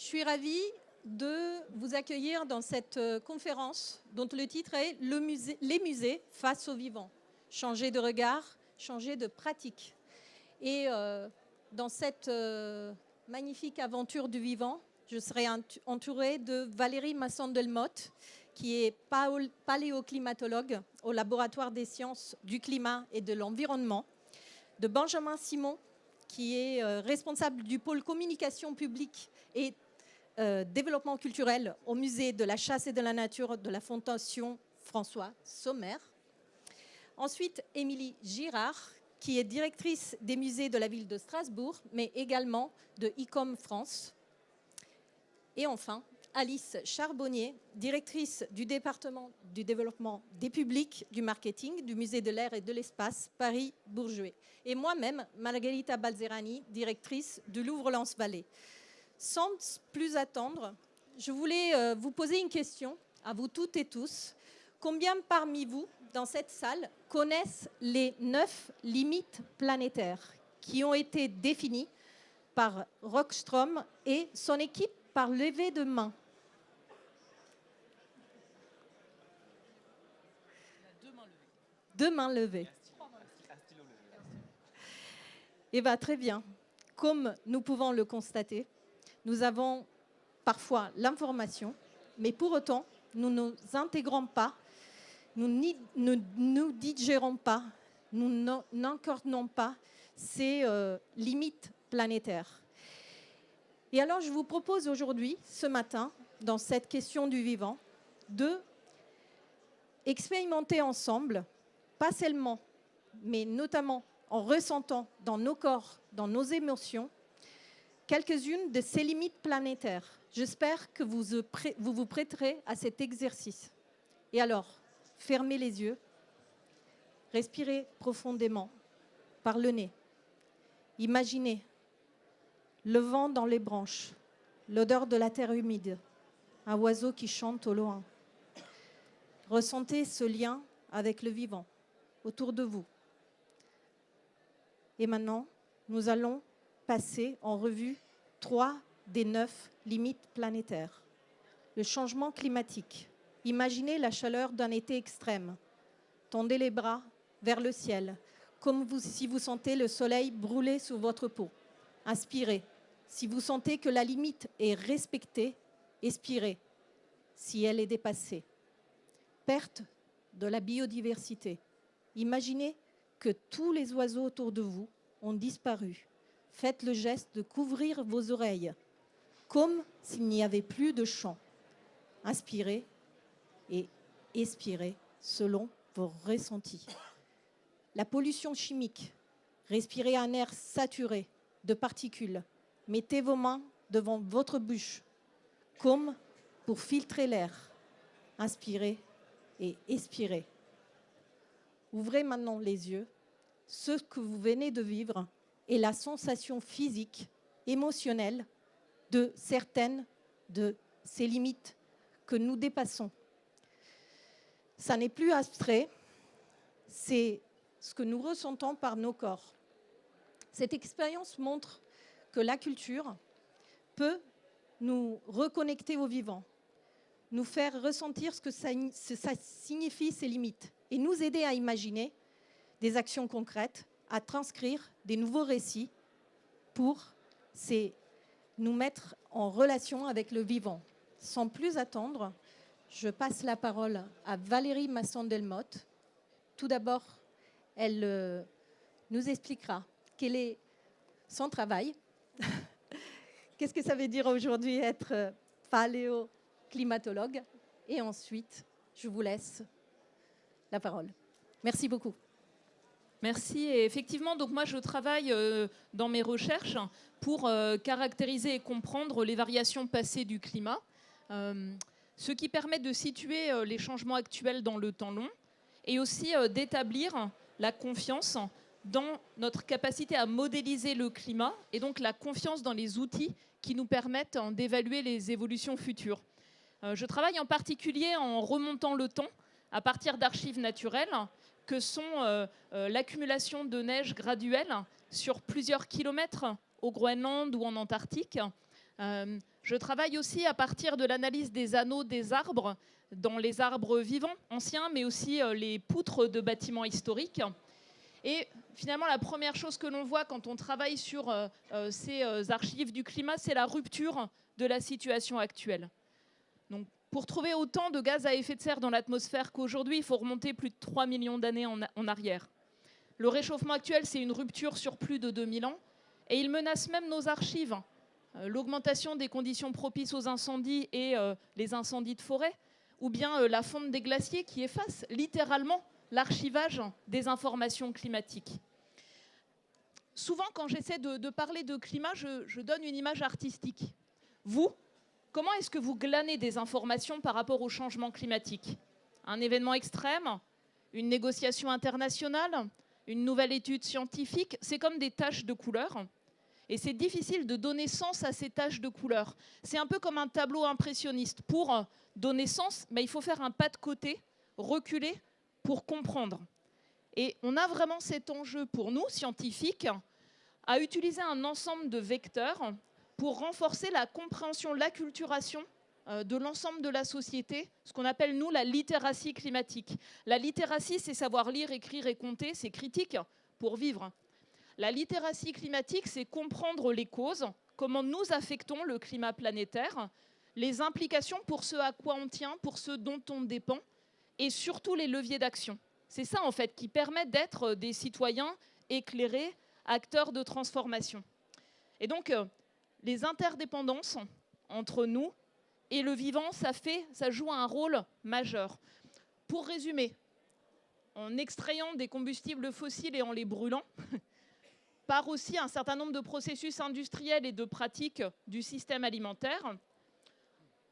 suis ravie de vous accueillir dans cette conférence dont le titre est Les musées face aux vivants. Changer de regard, changer de pratique. Et dans cette magnifique aventure du vivant, je serai entourée de Valérie Masson-Delmotte, qui est paléoclimatologue au laboratoire des sciences du climat et de l'environnement, de Benjamin Simon, qui est responsable du pôle communication publique et développement culturel au musée de la chasse et de la nature de la Fondation François Sommer. Ensuite, Émilie Girard, qui est directrice des musées de la ville de Strasbourg, mais également de ICOM France. Et enfin, Alice Charbonnier, directrice du département du développement des publics, du marketing, du musée de l'air et de l'espace, Paris-Bourget. Et moi-même, Margherita Balzerani, directrice du Louvre-Lens-Vallée. Sans plus attendre, je voulais vous poser une question à vous toutes et tous. Combien parmi vous, dans cette salle, connaissent les 9 limites planétaires qui ont été définies par Rockström et son équipe par levée de main? Deux mains levées. Eh bien, très bien. Comme nous pouvons le constater, nous avons parfois l'information, mais pour autant, nous ne nous intégrons pas, nous ne nous digérons pas, nous n'incarnons pas ces limites planétaires. Et alors, je vous propose aujourd'hui, ce matin, dans cette question du vivant, de expérimenter ensemble, pas seulement, mais notamment en ressentant dans nos corps, dans nos émotions, quelques-unes de ces limites planétaires. J'espère que vous vous prêterez à cet exercice. Et alors, fermez les yeux, respirez profondément par le nez. Imaginez le vent dans les branches, l'odeur de la terre humide, un oiseau qui chante au loin. Ressentez ce lien avec le vivant autour de vous. Et maintenant, nous allons passer en revue 3 des 9 limites planétaires. Le changement climatique. Imaginez la chaleur d'un été extrême. Tendez les bras vers le ciel, comme si vous sentez le soleil brûler sur votre peau. Inspirez. Si vous sentez que la limite est respectée, expirez. Si elle est dépassée. Perte de la biodiversité. Imaginez que tous les oiseaux autour de vous ont disparu. Faites le geste de couvrir vos oreilles, comme s'il n'y avait plus de chant. Inspirez et expirez selon vos ressentis. La pollution chimique. Respirez un air saturé de particules. Mettez vos mains devant votre bouche, comme pour filtrer l'air. Inspirez et expirez. Ouvrez maintenant les yeux. Ce que vous venez de vivre est la sensation physique, émotionnelle de certaines de ces limites que nous dépassons. Ça n'est plus abstrait, c'est ce que nous ressentons par nos corps. Cette expérience montre que la culture peut nous reconnecter au vivant, nous faire ressentir ce que ça signifie ces limites et nous aider à imaginer des actions concrètes, à transcrire des nouveaux récits pour nous mettre en relation avec le vivant. Sans plus attendre, je passe la parole à Valérie Masson-Delmotte. Tout d'abord, elle nous expliquera quel est son travail. Qu'est-ce que ça veut dire aujourd'hui être paléoclimatologue? Et ensuite, je vous laisse la parole. Merci beaucoup. Merci. Et effectivement, donc moi, je travaille dans mes recherches pour caractériser et comprendre les variations passées du climat, ce qui permet de situer les changements actuels dans le temps long et aussi d'établir la confiance dans notre capacité à modéliser le climat et donc la confiance dans les outils qui nous permettent d'évaluer les évolutions futures. Je travaille en particulier en remontant le temps à partir d'archives naturelles que sont l'accumulation de neige graduelle sur plusieurs kilomètres au Groenland ou en Antarctique. Je travaille aussi à partir de l'analyse des anneaux des arbres, dans les arbres vivants anciens, mais aussi les poutres de bâtiments historiques. Et finalement, la première chose que l'on voit quand on travaille sur ces archives du climat, c'est la rupture de la situation actuelle. Donc, pour trouver autant de gaz à effet de serre dans l'atmosphère qu'aujourd'hui, il faut remonter plus de 3 millions d'années en arrière. Le réchauffement actuel, c'est une rupture sur plus de 2000 ans, et il menace même nos archives. L'augmentation des conditions propices aux incendies et les incendies de forêt, ou bien la fonte des glaciers qui efface littéralement l'archivage des informations climatiques. Souvent, quand j'essaie de parler de climat, je donne une image artistique. Vous, comment est-ce que vous glanez des informations par rapport au changement climatique? Un événement extrême? Une négociation internationale? Une nouvelle étude scientifique? C'est comme des taches de couleur. Et c'est difficile de donner sens à ces taches de couleur. C'est un peu comme un tableau impressionniste. Pour donner sens, il faut faire un pas de côté, reculer pour comprendre. Et on a vraiment cet enjeu pour nous, scientifiques, à utiliser un ensemble de vecteurs pour renforcer la compréhension, l'acculturation de l'ensemble de la société, ce qu'on appelle, nous, la littératie climatique. La littératie, c'est savoir lire, écrire et compter, c'est critique pour vivre. La littératie climatique, c'est comprendre les causes, comment nous affectons le climat planétaire, les implications pour ce à quoi on tient, pour ce dont on dépend, et surtout les leviers d'action. C'est ça, en fait, qui permet d'être des citoyens éclairés, acteurs de transformation. Et donc, les interdépendances entre nous et le vivant, ça joue un rôle majeur. Pour résumer, en extrayant des combustibles fossiles et en les brûlant, par aussi un certain nombre de processus industriels et de pratiques du système alimentaire,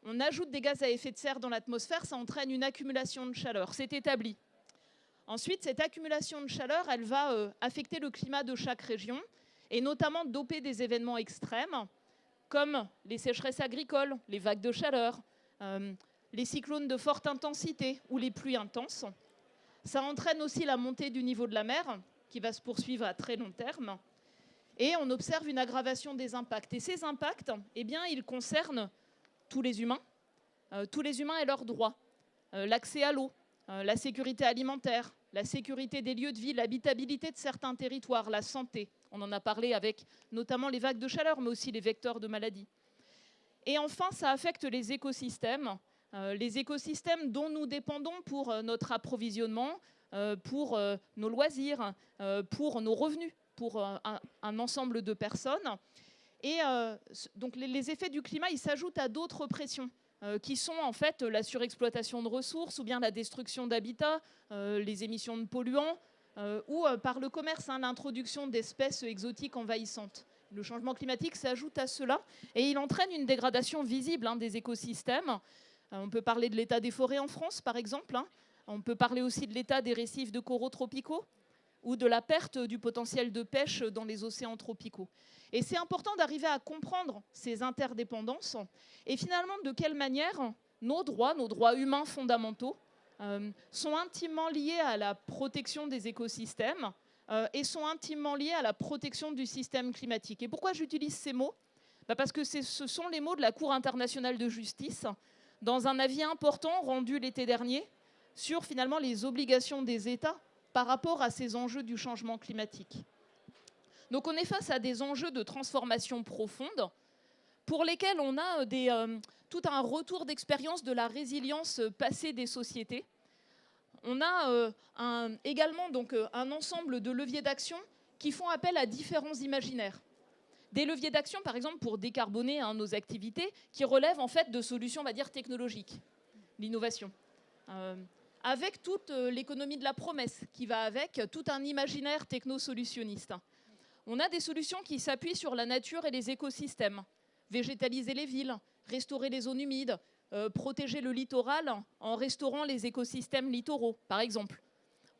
on ajoute des gaz à effet de serre dans l'atmosphère, ça entraîne une accumulation de chaleur, c'est établi. Ensuite, cette accumulation de chaleur, elle va affecter le climat de chaque région, et notamment doper des événements extrêmes, comme les sécheresses agricoles, les vagues de chaleur, les cyclones de forte intensité ou les pluies intenses. Ça entraîne aussi la montée du niveau de la mer, qui va se poursuivre à très long terme. Et on observe une aggravation des impacts. Et ces impacts, ils concernent tous les humains et leurs droits. L'accès à l'eau, la sécurité alimentaire, la sécurité des lieux de vie, l'habitabilité de certains territoires, la santé. On en a parlé avec notamment les vagues de chaleur, mais aussi les vecteurs de maladies. Et enfin, ça affecte les écosystèmes dont nous dépendons pour notre approvisionnement, pour nos loisirs, pour nos revenus, pour un ensemble de personnes. Et donc les effets du climat, ils s'ajoutent à d'autres pressions qui sont en fait la surexploitation de ressources ou bien la destruction d'habitats, les émissions de polluants ou par le commerce, l'introduction d'espèces exotiques envahissantes. Le changement climatique s'ajoute à cela et il entraîne une dégradation visible des écosystèmes. On peut parler de l'état des forêts en France, par exemple. On peut parler aussi de l'état des récifs de coraux tropicaux ou de la perte du potentiel de pêche dans les océans tropicaux. Et c'est important d'arriver à comprendre ces interdépendances et finalement de quelle manière nos droits humains fondamentaux sont intimement liés à la protection des écosystèmes et sont intimement liés à la protection du système climatique. Et pourquoi j'utilise ces mots ? Parce que ce sont les mots de la Cour internationale de justice dans un avis important rendu l'été dernier sur finalement les obligations des États par rapport à ces enjeux du changement climatique. Donc on est face à des enjeux de transformation profonde pour lesquels on a tout un retour d'expérience de la résilience passée des sociétés. On a également donc, un ensemble de leviers d'action qui font appel à différents imaginaires. Des leviers d'action, par exemple, pour décarboner nos activités qui relèvent en fait de solutions, on va dire, technologiques, l'innovation. Avec toute l'économie de la promesse qui va avec, tout un imaginaire technosolutionniste. On a des solutions qui s'appuient sur la nature et les écosystèmes. Végétaliser les villes, restaurer les zones humides, protéger le littoral en restaurant les écosystèmes littoraux, par exemple.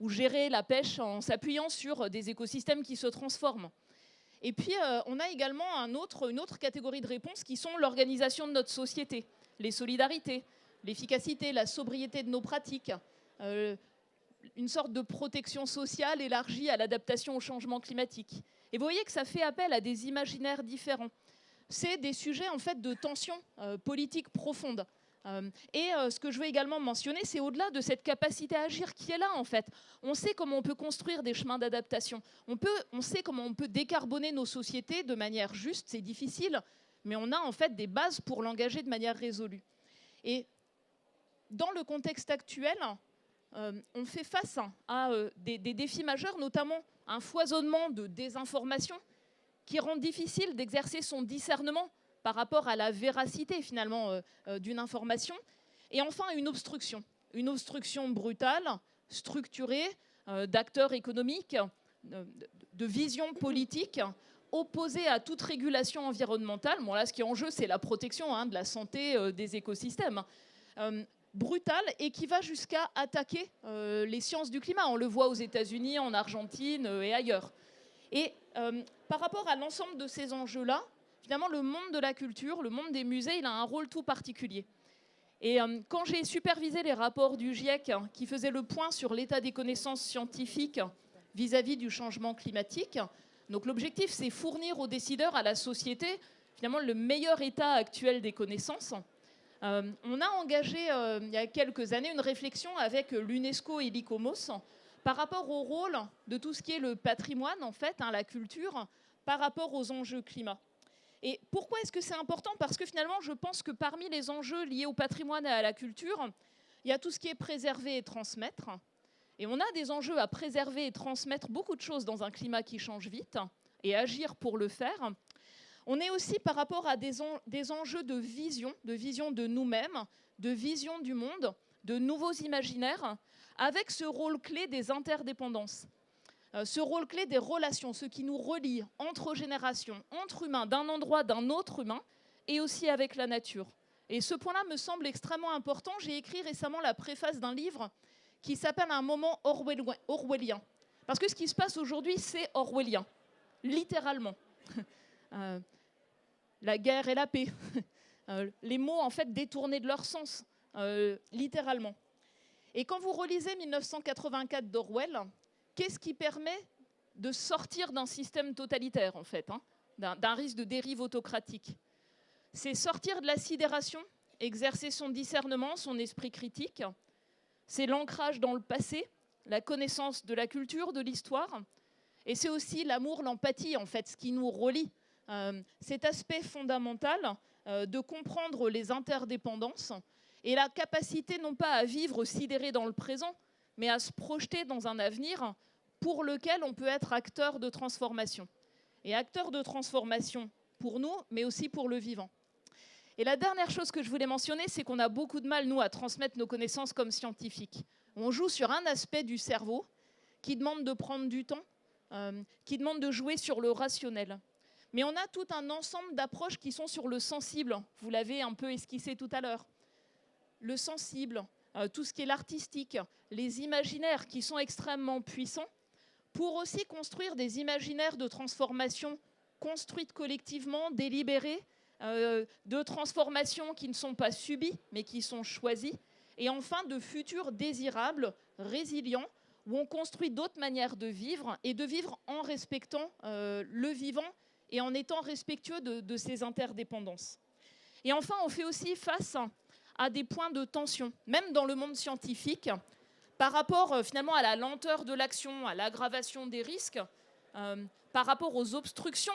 Ou gérer la pêche en s'appuyant sur des écosystèmes qui se transforment. Et puis, on a également une autre catégorie de réponses qui sont l'organisation de notre société, les solidarités, l'efficacité, la sobriété de nos pratiques, une sorte de protection sociale élargie à l'adaptation au changement climatique. Et vous voyez que ça fait appel à des imaginaires différents. c'est des sujets en fait de tension politique profonde. Ce que je veux également mentionner, c'est au-delà de cette capacité à agir qui est là en fait. On sait comment on peut construire des chemins d'adaptation. On sait comment on peut décarboner nos sociétés de manière juste, c'est difficile, mais on a en fait des bases pour l'engager de manière résolue. Et dans le contexte actuel, on fait face à des défis majeurs, notamment un foisonnement de désinformation qui rend difficile d'exercer son discernement par rapport à la véracité finalement d'une information. Et enfin, une obstruction brutale, structurée, d'acteurs économiques, de vision politique, opposée à toute régulation environnementale. Bon, là, ce qui est en jeu, c'est la protection de la santé des écosystèmes. Brutale et qui va jusqu'à attaquer les sciences du climat. On le voit aux États-Unis, en Argentine et ailleurs. Et par rapport à l'ensemble de ces enjeux-là, finalement, le monde de la culture, le monde des musées, il a un rôle tout particulier. Et quand j'ai supervisé les rapports du GIEC qui faisaient le point sur l'état des connaissances scientifiques vis-à-vis du changement climatique, donc l'objectif, c'est fournir aux décideurs, à la société, finalement, le meilleur état actuel des connaissances. On a engagé, il y a quelques années, une réflexion avec l'UNESCO et l'ICOMOS par rapport au rôle de tout ce qui est le patrimoine, en fait, la culture, par rapport aux enjeux climat. Et pourquoi est-ce que c'est important? Parce que finalement, je pense que parmi les enjeux liés au patrimoine et à la culture, il y a tout ce qui est préserver et transmettre. Et on a des enjeux à préserver et transmettre beaucoup de choses dans un climat qui change vite, et agir pour le faire. On est aussi par rapport à des enjeux de vision de nous-mêmes, de vision du monde, de nouveaux imaginaires, avec ce rôle clé des interdépendances, ce rôle clé des relations, ce qui nous relie entre générations, entre humains, d'un endroit, d'un autre humain, et aussi avec la nature. Et ce point-là me semble extrêmement important. J'ai écrit récemment la préface d'un livre qui s'appelle « Un moment orwellien ». Parce que ce qui se passe aujourd'hui, c'est orwellien, littéralement. La guerre et la paix. Les mots, en fait, détournés de leur sens, littéralement. Et quand vous relisez 1984 d'Orwell, qu'est-ce qui permet de sortir d'un système totalitaire, en fait, d'un risque de dérive autocratique? C'est sortir de la sidération, exercer son discernement, son esprit critique. C'est l'ancrage dans le passé, la connaissance de la culture, de l'histoire. Et c'est aussi l'amour, l'empathie, en fait, ce qui nous relie. Cet aspect fondamental de comprendre les interdépendances et la capacité non pas à vivre sidéré dans le présent, mais à se projeter dans un avenir pour lequel on peut être acteur de transformation. Et acteur de transformation pour nous, mais aussi pour le vivant. Et la dernière chose que je voulais mentionner, c'est qu'on a beaucoup de mal, nous, à transmettre nos connaissances comme scientifiques. On joue sur un aspect du cerveau qui demande de prendre du temps, qui demande de jouer sur le rationnel. Mais on a tout un ensemble d'approches qui sont sur le sensible. Vous l'avez un peu esquissé tout à l'heure. Le sensible, tout ce qui est l'artistique, les imaginaires qui sont extrêmement puissants, pour aussi construire des imaginaires de transformation construites collectivement, délibérées, de transformations qui ne sont pas subies, mais qui sont choisies, et enfin de futurs désirables, résilients, où on construit d'autres manières de vivre, et de vivre en respectant le vivant, et en étant respectueux de ces interdépendances. Et enfin, on fait aussi face à des points de tension, même dans le monde scientifique, par rapport finalement à la lenteur de l'action, à l'aggravation des risques, par rapport aux obstructions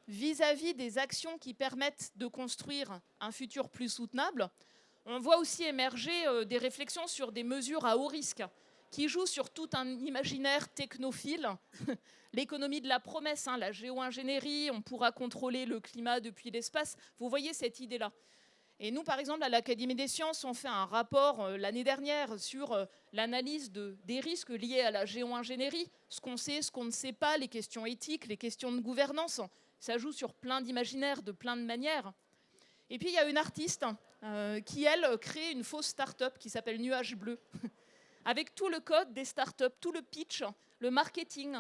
vis-à-vis des actions qui permettent de construire un futur plus soutenable. On voit aussi émerger des réflexions sur des mesures à haut risque, qui jouent sur tout un imaginaire technophile, l'économie de la promesse, la géo-ingénierie, on pourra contrôler le climat depuis l'espace. Vous voyez cette idée-là. Et nous, par exemple, à l'Académie des sciences, on fait un rapport l'année dernière sur l'analyse des risques liés à la géo-ingénierie, ce qu'on sait, ce qu'on ne sait pas, les questions éthiques, les questions de gouvernance. Ça joue sur plein d'imaginaires, de plein de manières. Et puis, il y a une artiste qui, elle, crée une fausse start-up qui s'appelle Nuage Bleu, avec tout le code des start-up, tout le pitch, le marketing,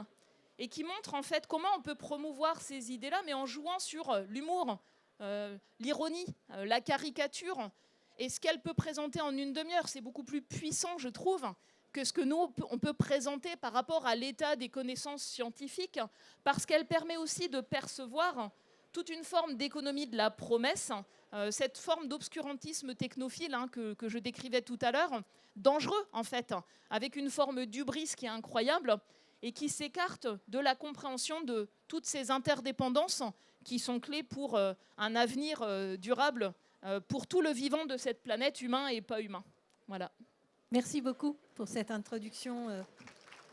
et qui montre en fait comment on peut promouvoir ces idées-là, mais en jouant sur l'humour, l'ironie, la caricature, et ce qu'elle peut présenter en une demi-heure. C'est beaucoup plus puissant, je trouve, que ce que nous, on peut présenter par rapport à l'état des connaissances scientifiques, parce qu'elle permet aussi de percevoir toute une forme d'économie de la promesse, cette forme d'obscurantisme technophile que je décrivais tout à l'heure, dangereux en fait, avec une forme d'hubris qui est incroyable et qui s'écarte de la compréhension de toutes ces interdépendances qui sont clés pour un avenir durable pour tout le vivant de cette planète, humain et pas humain. Voilà. Merci beaucoup pour cette introduction,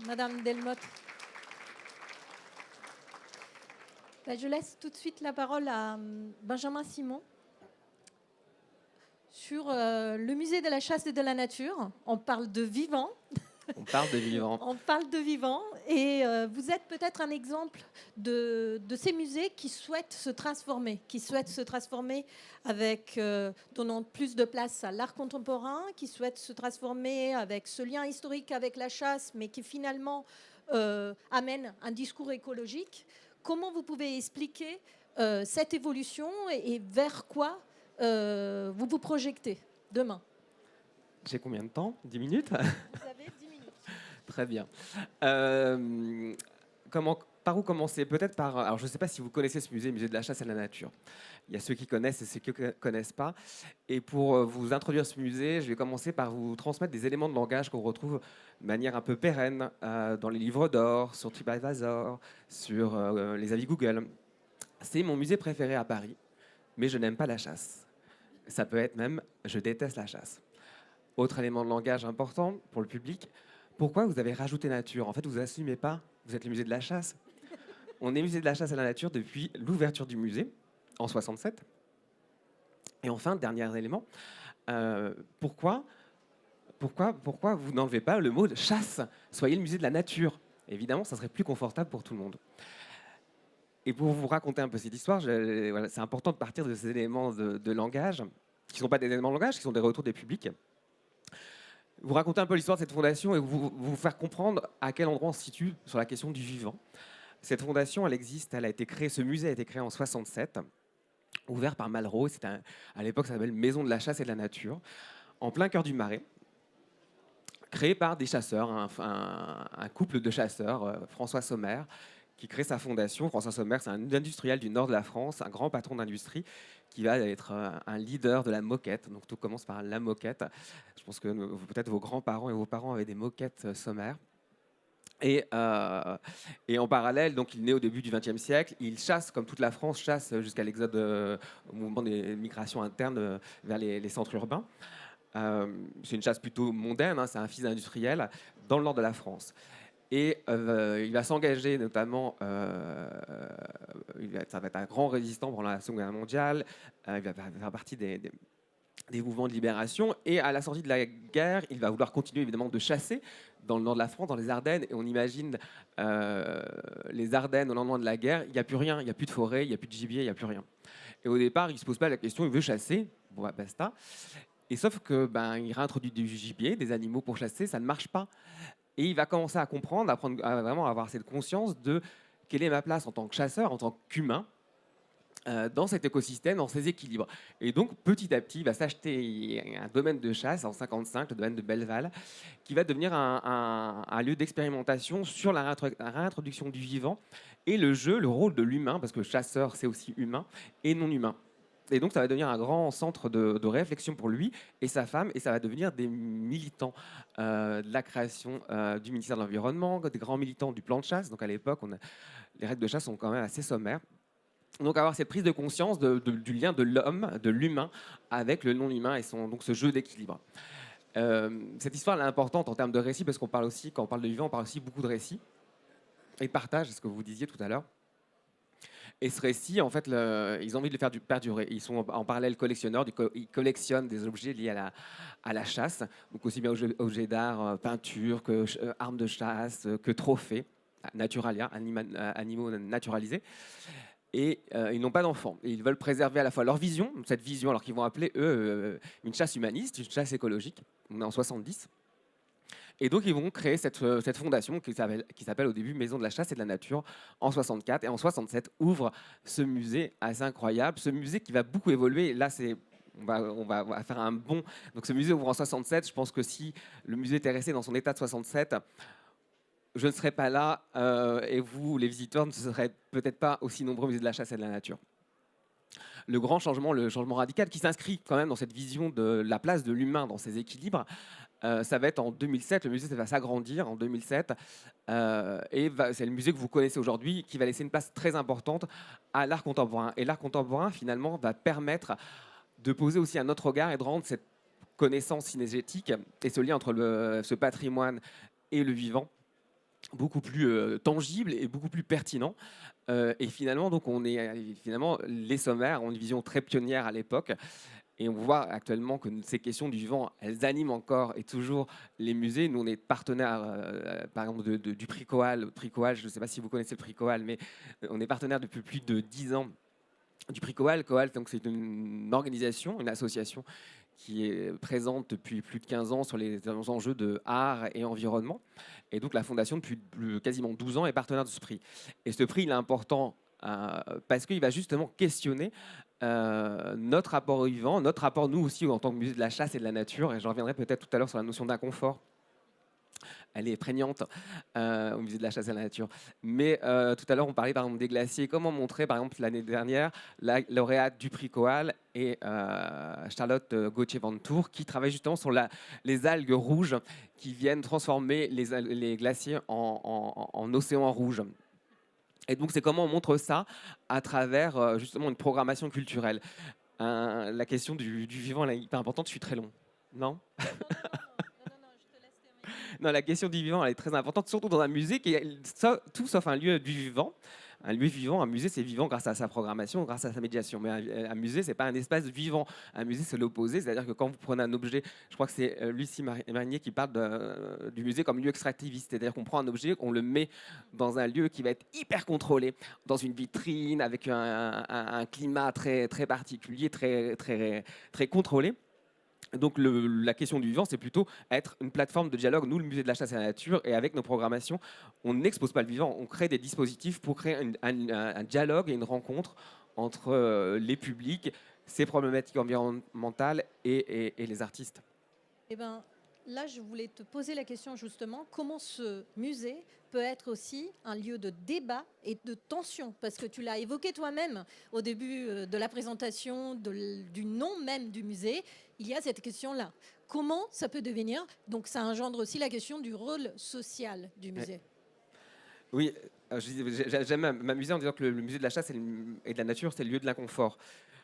Madame Delmotte. Je laisse tout de suite la parole à Benjamin Simon sur le musée de la chasse et de la nature. On parle de vivant. On parle de vivant. On parle de vivant. Et vous êtes peut-être un exemple de ces musées qui souhaitent se transformer, avec, donnant plus de place à l'art contemporain, qui souhaitent se transformer avec ce lien historique avec la chasse, mais qui finalement amène un discours écologique. Comment vous pouvez expliquer cette évolution et vers quoi vous vous projetez demain? J'ai combien de temps? 10 minutes? Vous avez 10 minutes. Très bien. Par où commencer? Peut-être par... Alors, je ne sais pas si vous connaissez ce musée, musée de la chasse et de la nature. Il y a ceux qui connaissent et ceux qui ne connaissent pas. Et pour vous introduire ce musée, je vais commencer par vous transmettre des éléments de langage qu'on retrouve de manière un peu pérenne dans les livres d'or, sur TripAdvisor, sur les avis Google. C'est mon musée préféré à Paris, mais je n'aime pas la chasse. Ça peut être même « je déteste la chasse ». Autre élément de langage important pour le public, pourquoi vous avez rajouté nature? En fait, vous n'assumez pas, vous êtes le musée de la chasse. On est musée de la chasse et de la nature depuis l'ouverture du musée, en 67. Et enfin, dernier élément, pourquoi vous n'enlevez pas le mot de chasse? Soyez le musée de la nature. Évidemment, ça serait plus confortable pour tout le monde. Et pour vous raconter un peu cette histoire, voilà, c'est important de partir de ces éléments de langage, qui ne sont pas des éléments de langage, qui sont des retours des publics. Vous raconter un peu l'histoire de cette fondation et vous faire comprendre à quel endroit on se situe sur la question du vivant. Cette fondation, elle existe, elle a été créée, ce musée a été créé en 67, ouvert par Malraux. À l'époque, ça s'appelle Maison de la chasse et de la nature, en plein cœur du Marais, créé par des chasseurs, un couple de chasseurs, François Sommer, qui crée sa fondation. François Sommer, c'est un industriel du nord de la France, un grand patron d'industrie, qui va être un leader de la moquette. Donc tout commence par la moquette. Je pense que peut-être vos grands-parents et vos parents avaient des moquettes Sommer. Et en parallèle, donc, il naît au début du XXe siècle. Il chasse, comme toute la France, chasse jusqu'à l'exode, au mouvement des migrations internes vers les centres urbains. C'est une chasse plutôt mondaine, hein, c'est un fils d'industriel dans le nord de la France. Et il va s'engager notamment, ça va être un grand résistant pendant la Seconde Guerre mondiale, il va faire partie des mouvements de libération, et à la sortie de la guerre, il va vouloir continuer évidemment de chasser dans le nord de la France, dans les Ardennes, et on imagine les Ardennes au lendemain de la guerre, il n'y a plus rien, il n'y a plus de forêt, il n'y a plus de gibier, il n'y a plus rien. Et au départ, il ne se pose pas la question, il veut chasser, bon, bah, basta. Et sauf que il réintroduit du gibier, des animaux pour chasser, ça ne marche pas. Et il va commencer à comprendre, à vraiment avoir cette conscience de quelle est ma place en tant que chasseur, en tant qu'humain, dans cet écosystème, dans ces équilibres. Et donc, petit à petit, il va s'acheter un domaine de chasse en 1955, le domaine de Belleval, qui va devenir un lieu d'expérimentation sur la réintroduction du vivant et le jeu, le rôle de l'humain, parce que chasseur, c'est aussi humain et non humain. Et donc, ça va devenir un grand centre de réflexion pour lui et sa femme, et ça va devenir des militants de la création du ministère de l'Environnement, des grands militants du plan de chasse. Donc, à l'époque, les règles de chasse sont quand même assez sommaires. Donc, avoir cette prise de conscience du lien de l'homme, de l'humain, avec le non-humain et donc ce jeu d'équilibre. Cette histoire elle est importante en termes de récit, parce qu'on parle aussi, quand on parle de vivant, on parle aussi beaucoup de récits et de partage, c'est ce que vous disiez tout à l'heure. Et ce récit, en fait, ils ont envie de le faire perdurer. Ils sont en parallèle collectionneurs, ils collectionnent des objets liés à la chasse, donc aussi bien objets d'art, peintures, que armes de chasse, que trophées, naturalia, animaux naturalisés. Et ils n'ont pas d'enfants. Et ils veulent préserver à la fois leur vision, cette vision, alors qu'ils vont appeler, eux, une chasse humaniste, une chasse écologique. On est en 70. Et donc, ils vont créer cette fondation qui s'appelle au début Maison de la chasse et de la nature en 64. Et en 67, ouvre ce musée assez incroyable. Ce musée qui va beaucoup évoluer. Là, on va faire un bond. Donc, ce musée ouvre en 67. Je pense que si le musée était resté dans son état de 67, je ne serais pas là. Et vous, les visiteurs, ne serez peut-être pas aussi nombreux au musée de la chasse et de la nature. le grand changement, le changement radical qui s'inscrit quand même dans cette vision de la place de l'humain dans ses équilibres. Ça va être en 2007, le musée ça va s'agrandir en 2007, c'est le musée que vous connaissez aujourd'hui qui va laisser une place très importante à l'art contemporain. Et l'art contemporain, finalement, va permettre de poser aussi un autre regard et de rendre cette connaissance cinégétique et ce lien entre ce patrimoine et le vivant beaucoup plus tangible et beaucoup plus pertinent. Et finalement, donc, finalement, les sommaires ont une vision très pionnière à l'époque. Et on voit actuellement que ces questions du vivant, elles animent encore et toujours les musées. Nous, on est partenaire, par exemple, du prix Coal. Je ne sais pas si vous connaissez le prix Coal, mais on est partenaire depuis plus de 10 ans du prix Coal. Coal, donc, c'est une organisation, une association qui est présente depuis plus de 15 ans sur les enjeux de art et environnement. Et donc, la Fondation, depuis quasiment 12 ans, est partenaire de ce prix. Et ce prix, il est important parce qu'il va justement questionner notre rapport au vivant, notre rapport, nous aussi, en tant que musée de la chasse et de la nature. Et j'en reviendrai peut-être tout à l'heure sur la notion d'inconfort. Elle est prégnante au musée de la chasse et de la nature. Mais tout à l'heure, on parlait par exemple des glaciers. Comment montrer, par exemple, l'année dernière, la lauréate du prix Coal et Charlotte Gauthier-Vantour, qui travaille justement sur les algues rouges qui viennent transformer les glaciers en océans rouges. Et donc, c'est comment on montre ça à travers justement une programmation culturelle. La question du vivant elle est hyper importante. Je suis très long, non? Non, la question du vivant elle est très importante, surtout dans un musée qui est tout sauf un lieu du vivant. Un lieu vivant, un musée, c'est vivant grâce à sa programmation, grâce à sa médiation. Mais un musée, c'est pas un espace vivant. Un musée, c'est l'opposé. C'est-à-dire que quand vous prenez un objet, je crois que c'est Lucie Marinier qui parle du musée comme lieu extractiviste. C'est-à-dire qu'on prend un objet, on le met dans un lieu qui va être hyper contrôlé, dans une vitrine, avec un climat très, très particulier, très, très, très contrôlé. Donc la question du vivant, c'est plutôt être une plateforme de dialogue. Nous, le musée de la chasse et de la nature, et avec nos programmations, on n'expose pas le vivant, on crée des dispositifs pour créer un dialogue et une rencontre entre les publics, ces problématiques environnementales et les artistes. Eh ben, là, je voulais te poser la question justement, comment ce musée peut être aussi un lieu de débat et de tension, parce que tu l'as évoqué toi-même au début de la présentation du nom même du musée, il y a cette question-là. Comment ça peut devenir, donc ça engendre aussi la question du rôle social du musée. Oui, j'aime m'amuser en disant que le musée de la chasse et de la nature, c'est le lieu de l'inconfort.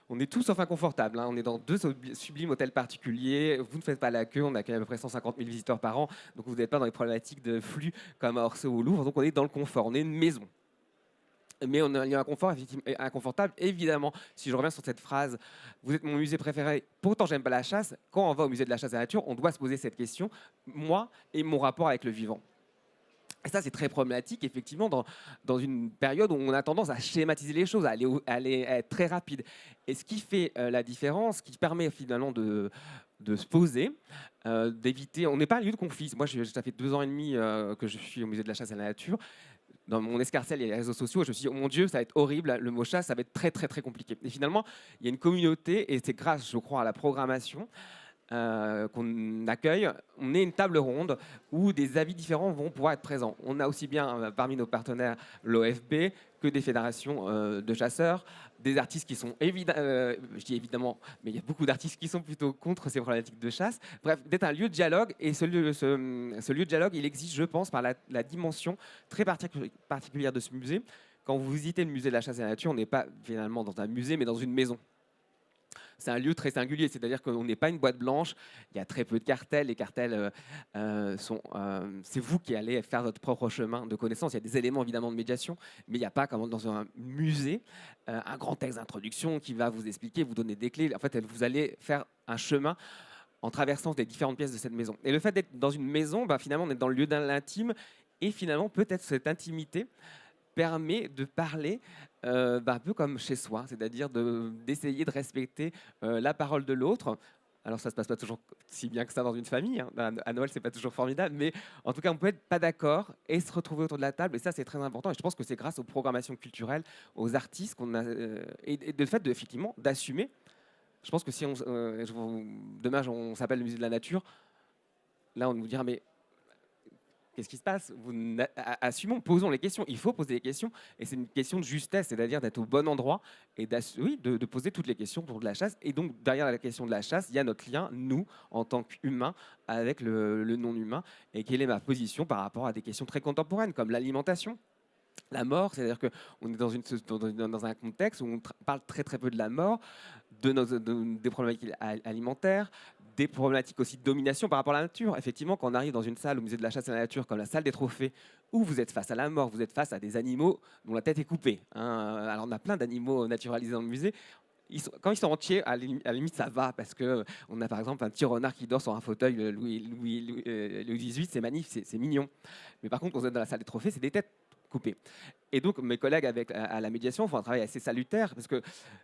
On est tous sauf inconfortables. On est dans 2 sublimes hôtels particuliers. Vous ne faites pas la queue. On accueille à peu près 150 000 visiteurs par an. Donc vous n'êtes pas dans les problématiques de flux comme à Orsay ou au Louvre. Donc on est dans le confort. On est une maison. Mais on a un lieu inconfortable. Évidemment, si je reviens sur cette phrase, vous êtes mon musée préféré, pourtant j'aime pas la chasse. Quand on va au musée de la chasse et de la nature, on doit se poser cette question, moi et mon rapport avec le vivant. Et ça, c'est très problématique, effectivement, dans une période où on a tendance à schématiser les choses, à être très rapide. Et ce qui fait la différence, ce qui permet finalement de se poser, d'éviter... On n'est pas un lieu de conflit. Moi, ça fait 2 ans et demi que je suis au musée de la chasse et de la nature. Dans mon escarcelle, il y a les réseaux sociaux. Et je me suis dit, oh mon Dieu, ça va être horrible. Le mot chasse, ça va être très, très, très compliqué. Et finalement, il y a une communauté, et c'est grâce, je crois, à la programmation, qu'on accueille, on est une table ronde où des avis différents vont pouvoir être présents. On a aussi bien parmi nos partenaires l'OFB que des fédérations de chasseurs, des artistes qui sont je dis évidemment, mais il y a beaucoup d'artistes qui sont plutôt contre ces problématiques de chasse. Bref, d'être un lieu de dialogue, et ce lieu de dialogue, il existe, je pense, par la dimension très particulière de ce musée. Quand vous visitez le musée de la chasse et de la nature, on n'est pas finalement dans un musée, mais dans une maison. C'est un lieu très singulier, c'est-à-dire qu'on n'est pas une boîte blanche, il y a très peu de cartels, les cartels c'est vous qui allez faire votre propre chemin de connaissance, il y a des éléments évidemment de médiation, mais il n'y a pas comme dans un musée, un grand texte d'introduction qui va vous expliquer, vous donner des clés, en fait vous allez faire un chemin en traversant des différentes pièces de cette maison. Et le fait d'être dans une maison, finalement on est dans le lieu de l'intime, et finalement peut-être cette intimité permet de parler un peu comme chez soi, c'est-à-dire d'essayer de respecter la parole de l'autre. Alors ça ne se passe pas toujours si bien que ça dans une famille, hein. À Noël, c'est pas toujours formidable, mais en tout cas, on peut être pas d'accord et se retrouver autour de la table, et ça, c'est très important. Et je pense que c'est grâce aux programmations culturelles, aux artistes, qu'on a, et de fait, effectivement, d'assumer. Je pense que si demain, on s'appelle le musée de la nature, là, on nous dira, mais qu'est-ce qui se passe? Assumons, posons les questions. Il faut poser les questions, et c'est une question de justesse, c'est-à-dire d'être au bon endroit et de poser toutes les questions pour de la chasse. Et donc, derrière la question de la chasse, il y a notre lien, nous, en tant qu'humains, avec le non-humain, et quelle est ma position par rapport à des questions très contemporaines, comme l'alimentation. La mort, c'est-à-dire qu'on est dans un contexte où on parle très très peu de la mort, des problématiques alimentaires, des problématiques aussi de domination par rapport à la nature. Effectivement, quand on arrive dans une salle au musée de la chasse et de la nature, comme la salle des trophées, où vous êtes face à la mort, vous êtes face à des animaux dont la tête est coupée, hein. Alors on a plein d'animaux naturalisés dans le musée. Quand ils sont entiers, à la limite, ça va, parce qu'on a par exemple un petit renard qui dort sur un fauteuil Louis XVIII, c'est magnifique, c'est mignon. Mais par contre, quand vous êtes dans la salle des trophées, c'est des têtes coupées. Et donc, mes collègues à la médiation font un travail assez salutaire, parce que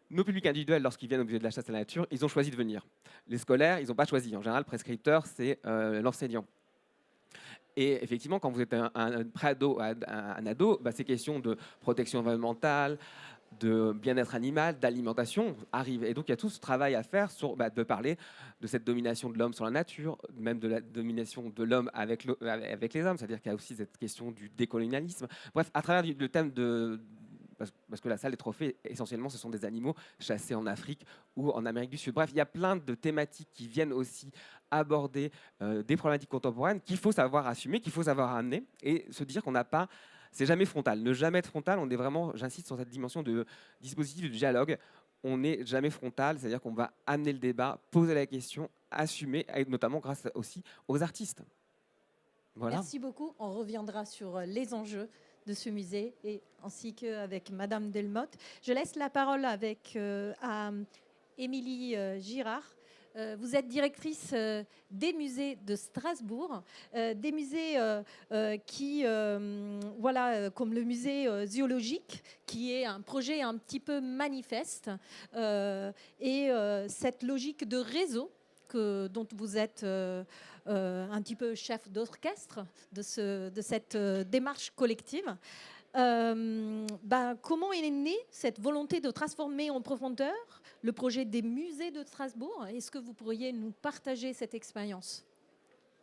nos publics individuels, lorsqu'ils viennent au musée de la chasse et de la nature, ils ont choisi de venir. Les scolaires, ils n'ont pas choisi. En général, le prescripteur, c'est l'enseignant. Et effectivement, quand vous êtes un pré-ado, un ado, ces questions de protection environnementale, de bien-être animal, d'alimentation arrivent. Et donc, il y a tout ce travail à faire de parler de cette domination de l'homme sur la nature, même de la domination de l'homme avec les hommes. C'est-à-dire qu'il y a aussi cette question du décolonialisme. Bref, à travers le thème parce que la salle des trophées, essentiellement, ce sont des animaux chassés en Afrique ou en Amérique du Sud. Bref, il y a plein de thématiques qui viennent aussi aborder des problématiques contemporaines qu'il faut savoir assumer, qu'il faut savoir amener, et se dire qu'on n'a pas... C'est jamais frontal. Ne jamais être frontal, on est vraiment, j'insiste sur cette dimension de dispositif de dialogue, on n'est jamais frontal, c'est-à-dire qu'on va amener le débat, poser la question, assumer, et notamment grâce aussi aux artistes. Voilà. Merci beaucoup. On reviendra sur les enjeux de ce musée, et ainsi qu'avec Madame Delmotte. Je laisse la parole à Émilie Girard. Vous êtes directrice des musées de Strasbourg, des musées qui, comme le musée zoologique, qui est un projet un petit peu manifeste, et cette logique de réseau dont vous êtes un petit peu chef d'orchestre de cette démarche collective. Comment est née cette volonté de transformer en profondeur le projet des musées de Strasbourg? Est-ce que vous pourriez nous partager cette expérience?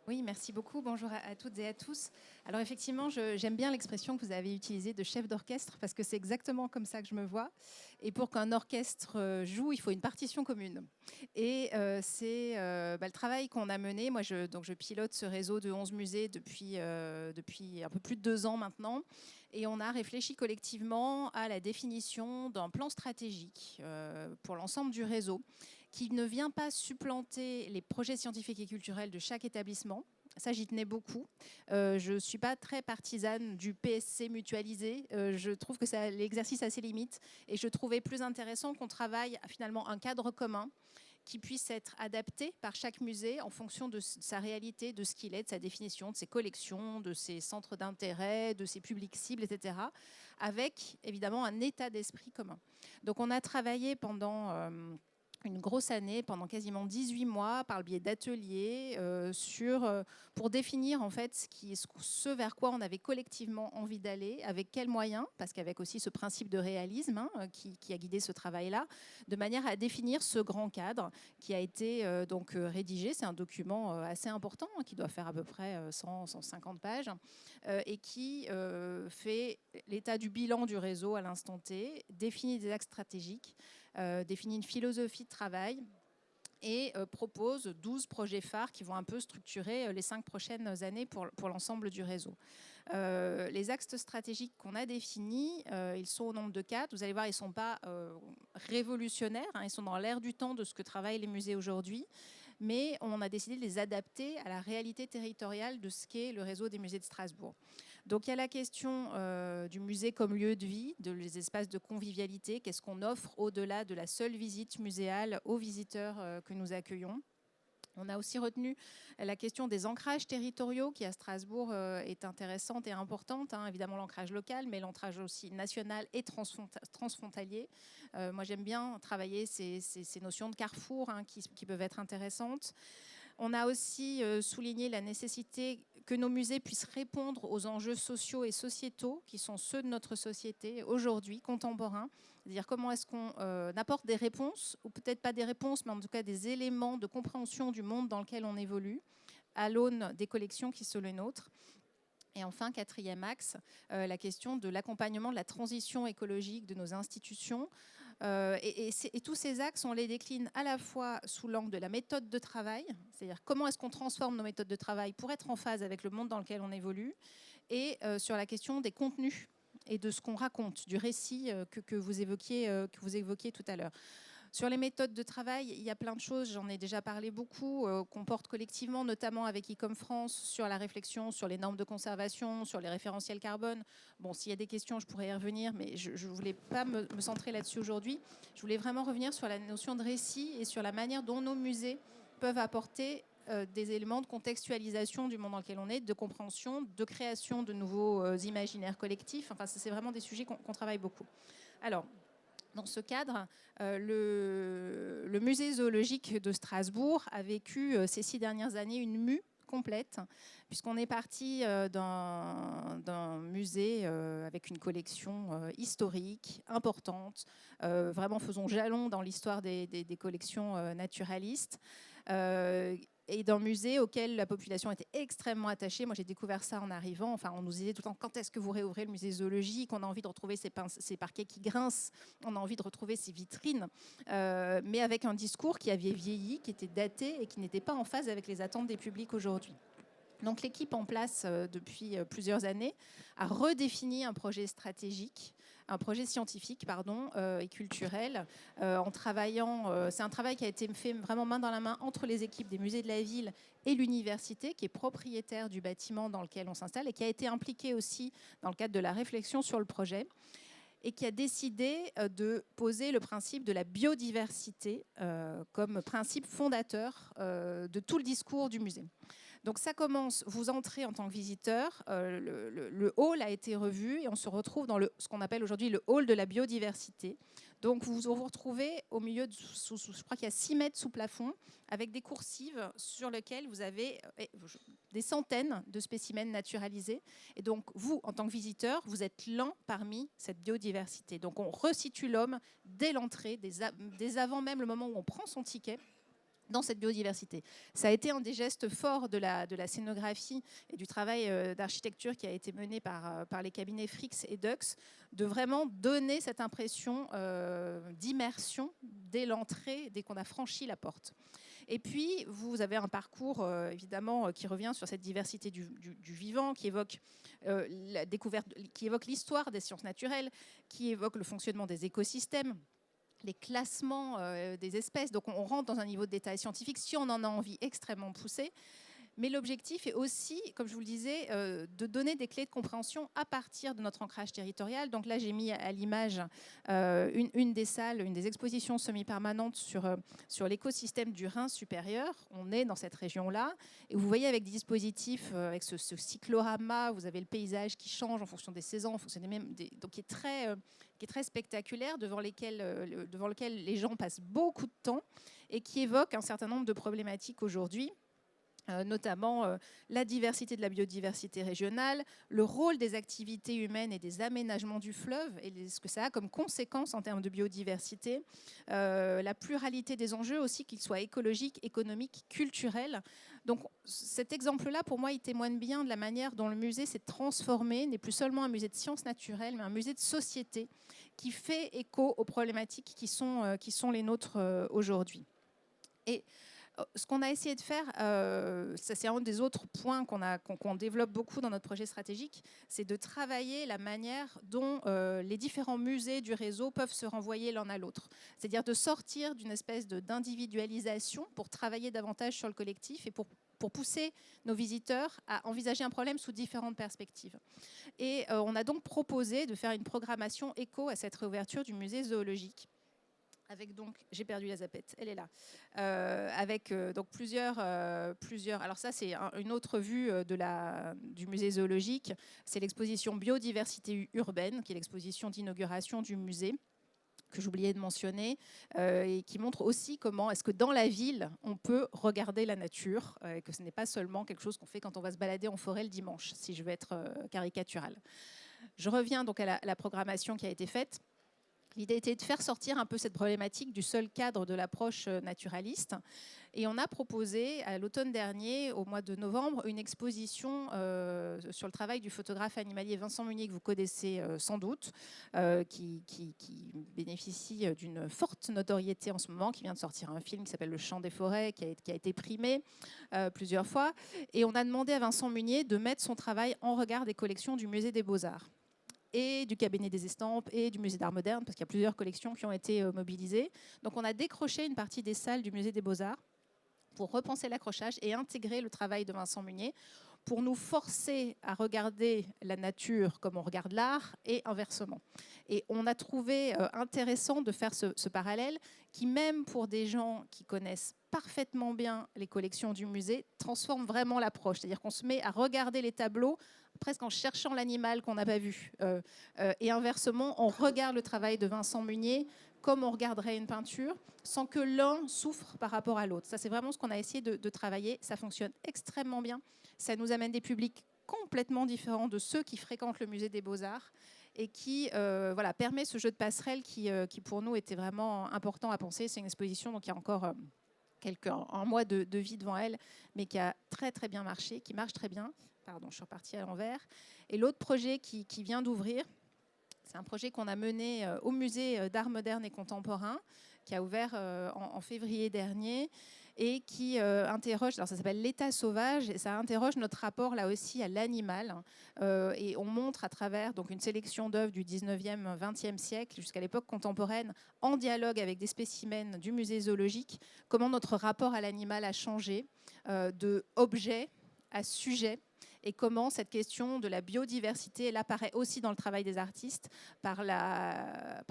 Oui, merci beaucoup. Bonjour à toutes et à tous. Alors effectivement, j'aime bien l'expression que vous avez utilisée de chef d'orchestre, parce que c'est exactement comme ça que je me vois. Et pour qu'un orchestre joue, il faut une partition commune. Et c'est le travail qu'on a mené. Moi, je pilote ce réseau de 11 musées depuis un peu plus de 2 ans maintenant. Et on a réfléchi collectivement à la définition d'un plan stratégique pour l'ensemble du réseau, qui ne vient pas supplanter les projets scientifiques et culturels de chaque établissement. Ça, j'y tenais beaucoup. Je ne suis pas très partisane du PSC mutualisé. Je trouve que l'exercice a ses limites. Et je trouvais plus intéressant qu'on travaille finalement un cadre commun qui puisse être adapté par chaque musée en fonction de sa réalité, de ce qu'il est, de sa définition, de ses collections, de ses centres d'intérêt, de ses publics cibles, etc., avec évidemment un état d'esprit commun. Donc on a travaillé pendant... une grosse année, pendant quasiment 18 mois, par le biais d'ateliers, pour définir en fait ce vers quoi on avait collectivement envie d'aller, avec quels moyens, parce qu'avec aussi ce principe de réalisme qui a guidé ce travail-là, de manière à définir ce grand cadre qui a été rédigé. C'est un document assez important, qui doit faire à peu près 150 pages, et qui fait l'état du bilan du réseau à l'instant T, définit des axes stratégiques, définit une philosophie de travail et propose 12 projets phares qui vont un peu structurer les 5 prochaines années pour l'ensemble du réseau. Les axes stratégiques qu'on a définis, ils sont au nombre de 4. Vous allez voir, ils ne sont pas révolutionnaires, ils sont dans l'air du temps de ce que travaillent les musées aujourd'hui. Mais on a décidé de les adapter à la réalité territoriale de ce qu'est le réseau des musées de Strasbourg. Donc il y a la question du musée comme lieu de vie, des espaces de convivialité. Qu'est-ce qu'on offre au-delà de la seule visite muséale aux visiteurs que nous accueillons? On a aussi retenu la question des ancrages territoriaux qui à Strasbourg est intéressante et importante. Évidemment l'ancrage local, mais l'ancrage aussi national et transfrontalier. Moi j'aime bien travailler ces notions de carrefour qui peuvent être intéressantes. On a aussi souligné la nécessité que nos musées puissent répondre aux enjeux sociaux et sociétaux qui sont ceux de notre société aujourd'hui, contemporains. C'est-à-dire comment est-ce qu'on apporte des réponses, ou peut-être pas des réponses, mais en tout cas des éléments de compréhension du monde dans lequel on évolue, à l'aune des collections qui sont les nôtres. Et enfin, quatrième axe, la question de l'accompagnement de la transition écologique de nos institutions. Et tous ces axes, on les décline à la fois sous l'angle de la méthode de travail, c'est-à-dire comment est-ce qu'on transforme nos méthodes de travail pour être en phase avec le monde dans lequel on évolue, et sur la question des contenus et de ce qu'on raconte, du récit que vous évoquiez tout à l'heure. Sur les méthodes de travail, il y a plein de choses, j'en ai déjà parlé beaucoup, qu'on porte collectivement, notamment avec ICOM France, sur la réflexion, sur les normes de conservation, sur les référentiels carbone. Bon, s'il y a des questions, je pourrais y revenir, mais je ne voulais pas me centrer là-dessus aujourd'hui. Je voulais vraiment revenir sur la notion de récit et sur la manière dont nos musées peuvent apporter des éléments de contextualisation du monde dans lequel on est, de compréhension, de création de nouveaux imaginaires collectifs. Enfin, c'est vraiment des sujets qu'on travaille beaucoup. Alors, dans ce cadre, le musée zoologique de Strasbourg a vécu ces 6 dernières années une mue complète, puisqu'on est parti d'un musée avec une collection historique, importante, vraiment faisons jalon dans l'histoire des collections naturalistes, et d'un musée auquel la population était extrêmement attachée. Moi, j'ai découvert ça en arrivant. Enfin, on nous disait tout le temps, quand est-ce que vous réouvrez le musée zoologique? On a envie de retrouver ces parquets qui grincent, on a envie de retrouver ces vitrines, mais avec un discours qui avait vieilli, qui était daté et qui n'était pas en phase avec les attentes des publics aujourd'hui. Donc l'équipe en place depuis plusieurs années a redéfini un projet stratégique, un projet scientifique et culturel, en travaillant. C'est un travail qui a été fait vraiment main dans la main entre les équipes des musées de la ville et l'université, qui est propriétaire du bâtiment dans lequel on s'installe et qui a été impliquée aussi dans le cadre de la réflexion sur le projet, et qui a décidé de poser le principe de la biodiversité comme principe fondateur de tout le discours du musée. Donc ça commence, vous entrez en tant que visiteur, le hall a été revu et on se retrouve dans ce qu'on appelle aujourd'hui le hall de la biodiversité. Donc vous vous retrouvez au milieu, je crois qu'il y a 6 mètres sous plafond, avec des coursives sur lesquelles vous avez des centaines de spécimens naturalisés. Et donc vous, en tant que visiteur, vous êtes l'un parmi cette biodiversité. Donc on resitue l'homme dès l'entrée, dès avant même le moment où on prend son ticket, dans cette biodiversité. Ça a été un des gestes forts de la scénographie et du travail d'architecture qui a été mené par les cabinets Frix et Dux, de vraiment donner cette impression d'immersion dès l'entrée, dès qu'on a franchi la porte. Et puis, vous avez un parcours, évidemment, qui revient sur cette diversité du vivant, qui évoque la découverte, qui évoque l'histoire des sciences naturelles, qui évoque le fonctionnement des écosystèmes, les classements des espèces. Donc on rentre dans un niveau de détail scientifique si on en a envie extrêmement poussé. Mais l'objectif est aussi, comme je vous le disais, de donner des clés de compréhension à partir de notre ancrage territorial. Donc là, j'ai mis à l'image une des salles, une des expositions semi-permanentes sur l'écosystème du Rhin supérieur. On est dans cette région-là. Et vous voyez avec des dispositifs, avec ce cyclorama, vous avez le paysage qui change en fonction des saisons, en fonction donc qui est très spectaculaire, devant lequel les gens passent beaucoup de temps et qui évoque un certain nombre de problématiques aujourd'hui. Notamment la diversité de la biodiversité régionale, le rôle des activités humaines et des aménagements du fleuve et ce que ça a comme conséquence en termes de biodiversité, la pluralité des enjeux aussi, qu'ils soient écologiques, économiques, culturels. Donc cet exemple-là, pour moi, il témoigne bien de la manière dont le musée s'est transformé, n'est plus seulement un musée de sciences naturelles, mais un musée de société qui fait écho aux problématiques qui sont les nôtres aujourd'hui. Et ce qu'on a essayé de faire, ça c'est un des autres points qu'on développe beaucoup dans notre projet stratégique, c'est de travailler la manière dont les différents musées du réseau peuvent se renvoyer l'un à l'autre. C'est-à-dire de sortir d'une espèce d'individualisation pour travailler davantage sur le collectif et pour pousser nos visiteurs à envisager un problème sous différentes perspectives. Et on a donc proposé de faire une programmation écho à cette réouverture du musée zoologique. Avec donc, j'ai perdu la zapette, elle est là. Avec donc plusieurs. Alors ça, c'est une autre vue du musée zoologique. C'est l'exposition Biodiversité urbaine, qui est l'exposition d'inauguration du musée, que j'oubliais de mentionner, et qui montre aussi comment est-ce que dans la ville, on peut regarder la nature, et que ce n'est pas seulement quelque chose qu'on fait quand on va se balader en forêt le dimanche, si je veux être caricaturale. Je reviens donc à la programmation qui a été faite. L'idée était de faire sortir un peu cette problématique du seul cadre de l'approche naturaliste. Et on a proposé à l'automne dernier, au mois de novembre, une exposition sur le travail du photographe animalier Vincent Munier, que vous connaissez sans doute, qui bénéficie d'une forte notoriété en ce moment, qui vient de sortir un film qui s'appelle Le Chant des forêts, qui a été primé plusieurs fois. Et on a demandé à Vincent Munier de mettre son travail en regard des collections du Musée des Beaux-Arts et du Cabinet des Estampes et du Musée d'Art moderne, parce qu'il y a plusieurs collections qui ont été mobilisées. Donc on a décroché une partie des salles du Musée des Beaux-Arts pour repenser l'accrochage et intégrer le travail de Vincent Munier, pour nous forcer à regarder la nature comme on regarde l'art et inversement. Et on a trouvé intéressant de faire ce parallèle qui, même pour des gens qui connaissent parfaitement bien les collections du musée, transforme vraiment l'approche. C'est-à-dire qu'on se met à regarder les tableaux presque en cherchant l'animal qu'on n'a pas vu. Et inversement, on regarde le travail de Vincent Munier comme on regarderait une peinture, sans que l'un souffre par rapport à l'autre. Ça, c'est vraiment ce qu'on a essayé de travailler. Ça fonctionne extrêmement bien. Ça nous amène des publics complètement différents de ceux qui fréquentent le musée des Beaux-Arts et qui permet ce jeu de passerelle qui, pour nous, était vraiment important à penser. C'est une exposition, donc il y a encore un mois de vie devant elle, mais qui a très, très bien marché, qui marche très bien. Pardon, je suis repartie à l'envers. Et l'autre projet qui vient d'ouvrir, c'est un projet qu'on a mené au musée d'art moderne et contemporain, qui a ouvert en février dernier et qui interroge, alors ça s'appelle l'état sauvage, et ça interroge notre rapport là aussi à l'animal. Et on montre à travers donc, une sélection d'œuvres du 19e, 20e siècle jusqu'à l'époque contemporaine, en dialogue avec des spécimens du musée zoologique, comment notre rapport à l'animal a changé de objet à sujet, et comment cette question de la biodiversité, elle apparaît aussi dans le travail des artistes par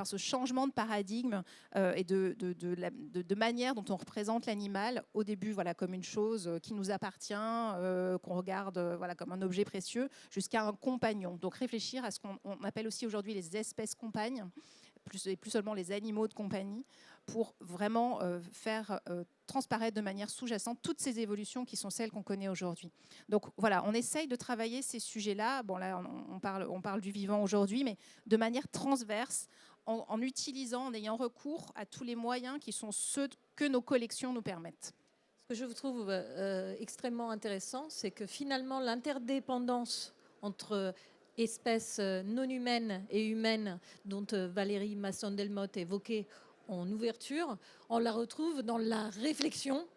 ce changement de paradigme et de manière dont on représente l'animal, au début comme une chose qui nous appartient, qu'on regarde comme un objet précieux, jusqu'à un compagnon. Donc réfléchir à ce qu'on appelle aussi aujourd'hui les espèces compagnes, et plus seulement les animaux de compagnie, pour vraiment faire transparaître de manière sous-jacente toutes ces évolutions qui sont celles qu'on connaît aujourd'hui. Donc voilà, on essaye de travailler ces sujets-là. Bon là, on parle du vivant aujourd'hui, mais de manière transverse, en utilisant, en ayant recours à tous les moyens qui sont ceux que nos collections nous permettent. Ce que je trouve extrêmement intéressant, c'est que finalement l'interdépendance entre espèces non humaines et humaines, dont Valérie Masson-Delmotte évoquait en ouverture, on la retrouve dans la réflexion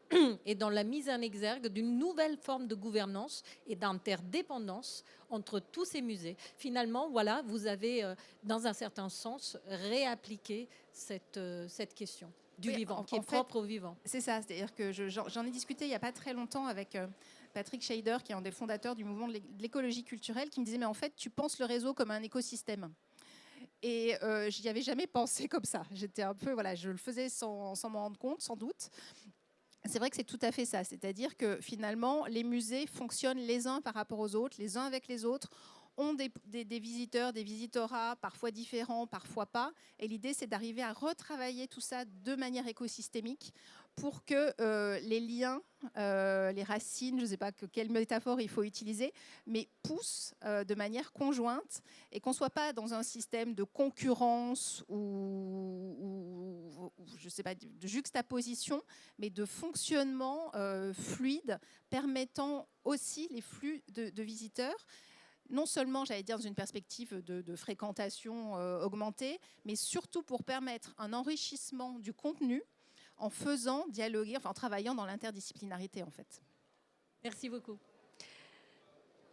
et dans la mise en exergue d'une nouvelle forme de gouvernance et d'interdépendance entre tous ces musées. Finalement, voilà, vous avez, dans un certain sens, réappliqué cette question du vivant, qui est propre au vivant. C'est ça, c'est-à-dire que j'en ai discuté il n'y a pas très longtemps avec Patrick Scheider, qui est un des fondateurs du mouvement de l'écologie culturelle, qui me disait, mais en fait, tu penses le réseau comme un écosystème. Et je n'y avais jamais pensé comme ça. J'étais un peu, je le faisais sans m'en rendre compte, sans doute. C'est vrai que c'est tout à fait ça. C'est-à-dire que finalement, les musées fonctionnent les uns par rapport aux autres, les uns avec les autres, ont des visiteurs, des visitorats, parfois différents, parfois pas. Et l'idée, c'est d'arriver à retravailler tout ça de manière écosystémique pour que les liens, les racines, je ne sais pas quelle métaphore il faut utiliser, mais poussent de manière conjointe et qu'on ne soit pas dans un système de concurrence ou je ne sais pas, de juxtaposition, mais de fonctionnement fluide permettant aussi les flux de visiteurs. Non seulement, j'allais dire, dans une perspective de fréquentation augmentée, mais surtout pour permettre un enrichissement du contenu en faisant dialoguer, en travaillant dans l'interdisciplinarité, en fait. Merci beaucoup.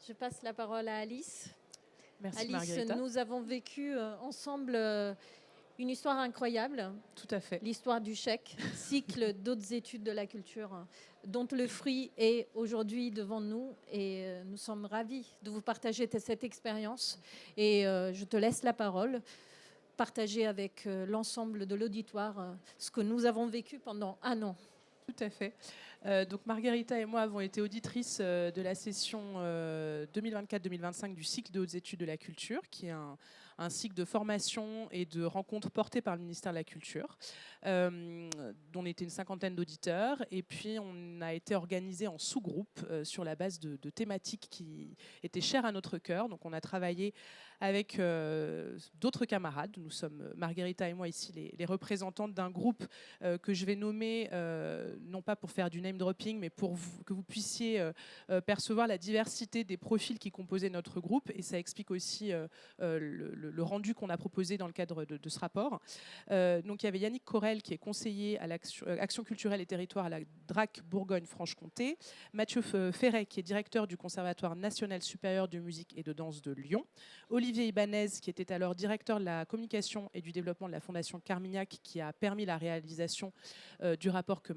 Je passe la parole à Alice. Merci, Alice, Margherita. nous avons vécu ensemble une histoire incroyable. Tout à fait. L'histoire du Chèque, cycle d'autres études de la culture, dont le fruit est aujourd'hui devant nous. Et nous sommes ravis de vous partager cette expérience. Et je te laisse la parole. Partager avec l'ensemble de l'auditoire ce que nous avons vécu pendant un an. Tout à fait. Donc Margherita et moi avons été auditrices de la session 2024-2025 du cycle de hautes études de la culture, qui est un un cycle de formation et de rencontres portées par le ministère de la Culture, dont on était une 50aine d'auditeurs. Et puis, on a été organisé en sous-groupes sur la base de thématiques qui étaient chères à notre cœur. Donc, on a travaillé avec d'autres camarades. Nous sommes, Margherita et moi, ici, les représentantes d'un groupe que je vais nommer, non pas pour faire du name dropping, mais pour que vous puissiez percevoir la diversité des profils qui composaient notre groupe. Et ça explique aussi le rendu qu'on a proposé dans le cadre de ce rapport. Donc, il y avait Yannick Corel, qui est conseiller à l'Action culturelle et territoire à la DRAC Bourgogne-Franche-Comté, Mathieu Ferret, qui est directeur du Conservatoire national supérieur de musique et de danse de Lyon, Olivier Ibanez, qui était alors directeur de la communication et du développement de la Fondation Carmignac, qui a permis la réalisation du rapport que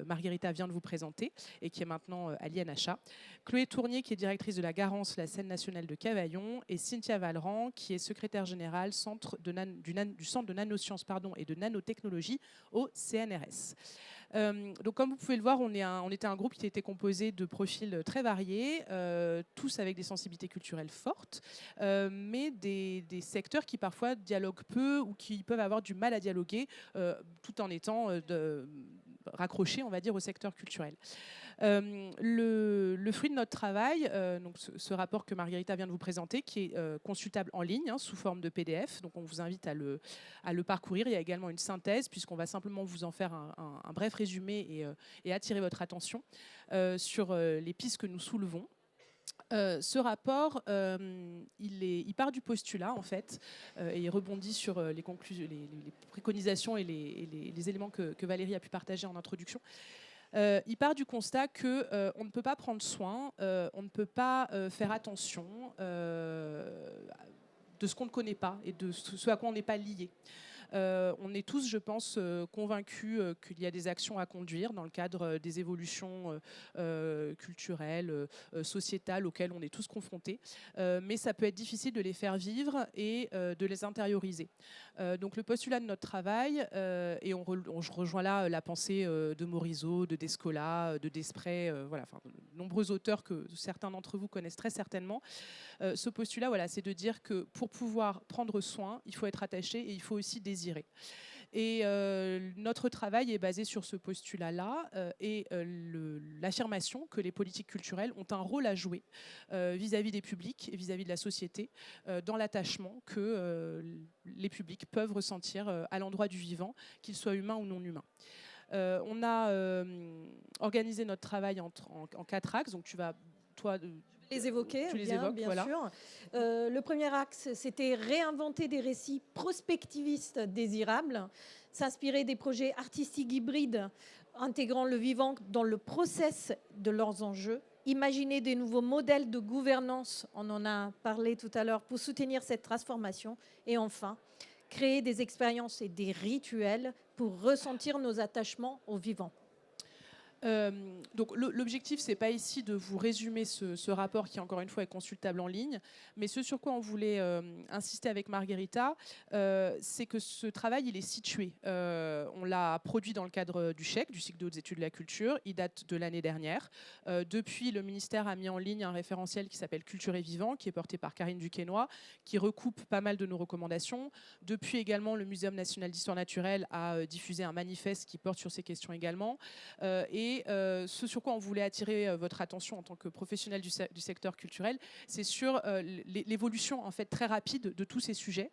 Margherita vient de vous présenter et qui est maintenant à l'INHA, Chloé Tournier, qui est directrice de la Garance, la scène nationale de Cavaillon, et Cynthia Valran, qui est secrétaire générale du Centre de nanosciences et de nanotechnologie au CNRS. Donc, comme vous pouvez le voir, on était un groupe qui était composé de profils très variés, tous avec des sensibilités culturelles fortes, mais des secteurs qui parfois dialoguent peu ou qui peuvent avoir du mal à dialoguer, tout en étant raccrochés, on va dire, au secteur culturel. Le fruit de notre travail, donc ce rapport que Margherita vient de vous présenter, qui est consultable en ligne, sous forme de PDF, donc on vous invite à le parcourir. Il y a également une synthèse, puisqu'on va simplement vous en faire un bref résumé et attirer votre attention sur les pistes que nous soulevons. Ce rapport, il part du postulat, en fait, et il rebondit sur les préconisations et les éléments que Valérie a pu partager en introduction. Il part du constat qu'on ne peut pas prendre soin, on ne peut pas faire attention de ce qu'on ne connaît pas et de ce à quoi on n'est pas lié. On est tous, je pense, convaincus qu'il y a des actions à conduire dans le cadre des évolutions culturelles, sociétales auxquelles on est tous confrontés. Mais ça peut être difficile de les faire vivre et de les intérioriser. Donc le postulat de notre travail, et je rejoins là la pensée de Morisot, de Descola, de Desprez, voilà, enfin, de nombreux auteurs que certains d'entre vous connaissent très certainement. Ce postulat, voilà, c'est de dire que pour pouvoir prendre soin, il faut être attaché et il faut aussi désirer. Et notre travail est basé sur ce postulat-là et l'affirmation que les politiques culturelles ont un rôle à jouer vis-à-vis des publics et vis-à-vis de la société dans l'attachement que les publics peuvent ressentir à l'endroit du vivant, qu'il soit humain ou non humain. On a organisé notre travail en 4 axes, donc tu vas... Toi, les évoquer, tu les bien, évoques, bien voilà. sûr. Le premier axe, c'était réinventer des récits prospectivistes désirables, s'inspirer des projets artistiques hybrides intégrant le vivant dans le process de leurs enjeux, imaginer des nouveaux modèles de gouvernance, on en a parlé tout à l'heure, pour soutenir cette transformation, et enfin, créer des expériences et des rituels pour ressentir nos attachements au vivant. Donc l'objectif, c'est pas ici de vous résumer ce rapport qui, encore une fois, est consultable en ligne, mais ce sur quoi on voulait insister avec Margherita, c'est que ce travail, il est situé. On l'a produit dans le cadre du CHEC, du cycle de hautes études de la culture. Il date de l'année dernière. Depuis, le ministère a mis en ligne un référentiel qui s'appelle Culture et Vivant, qui est porté par Karine Duquesnoy, qui recoupe pas mal de nos recommandations. Depuis également, le Muséum national d'histoire naturelle a diffusé un manifeste qui porte sur ces questions également. Et ce sur quoi on voulait attirer votre attention en tant que professionnel du secteur culturel, c'est sur l'évolution en fait très rapide de tous ces sujets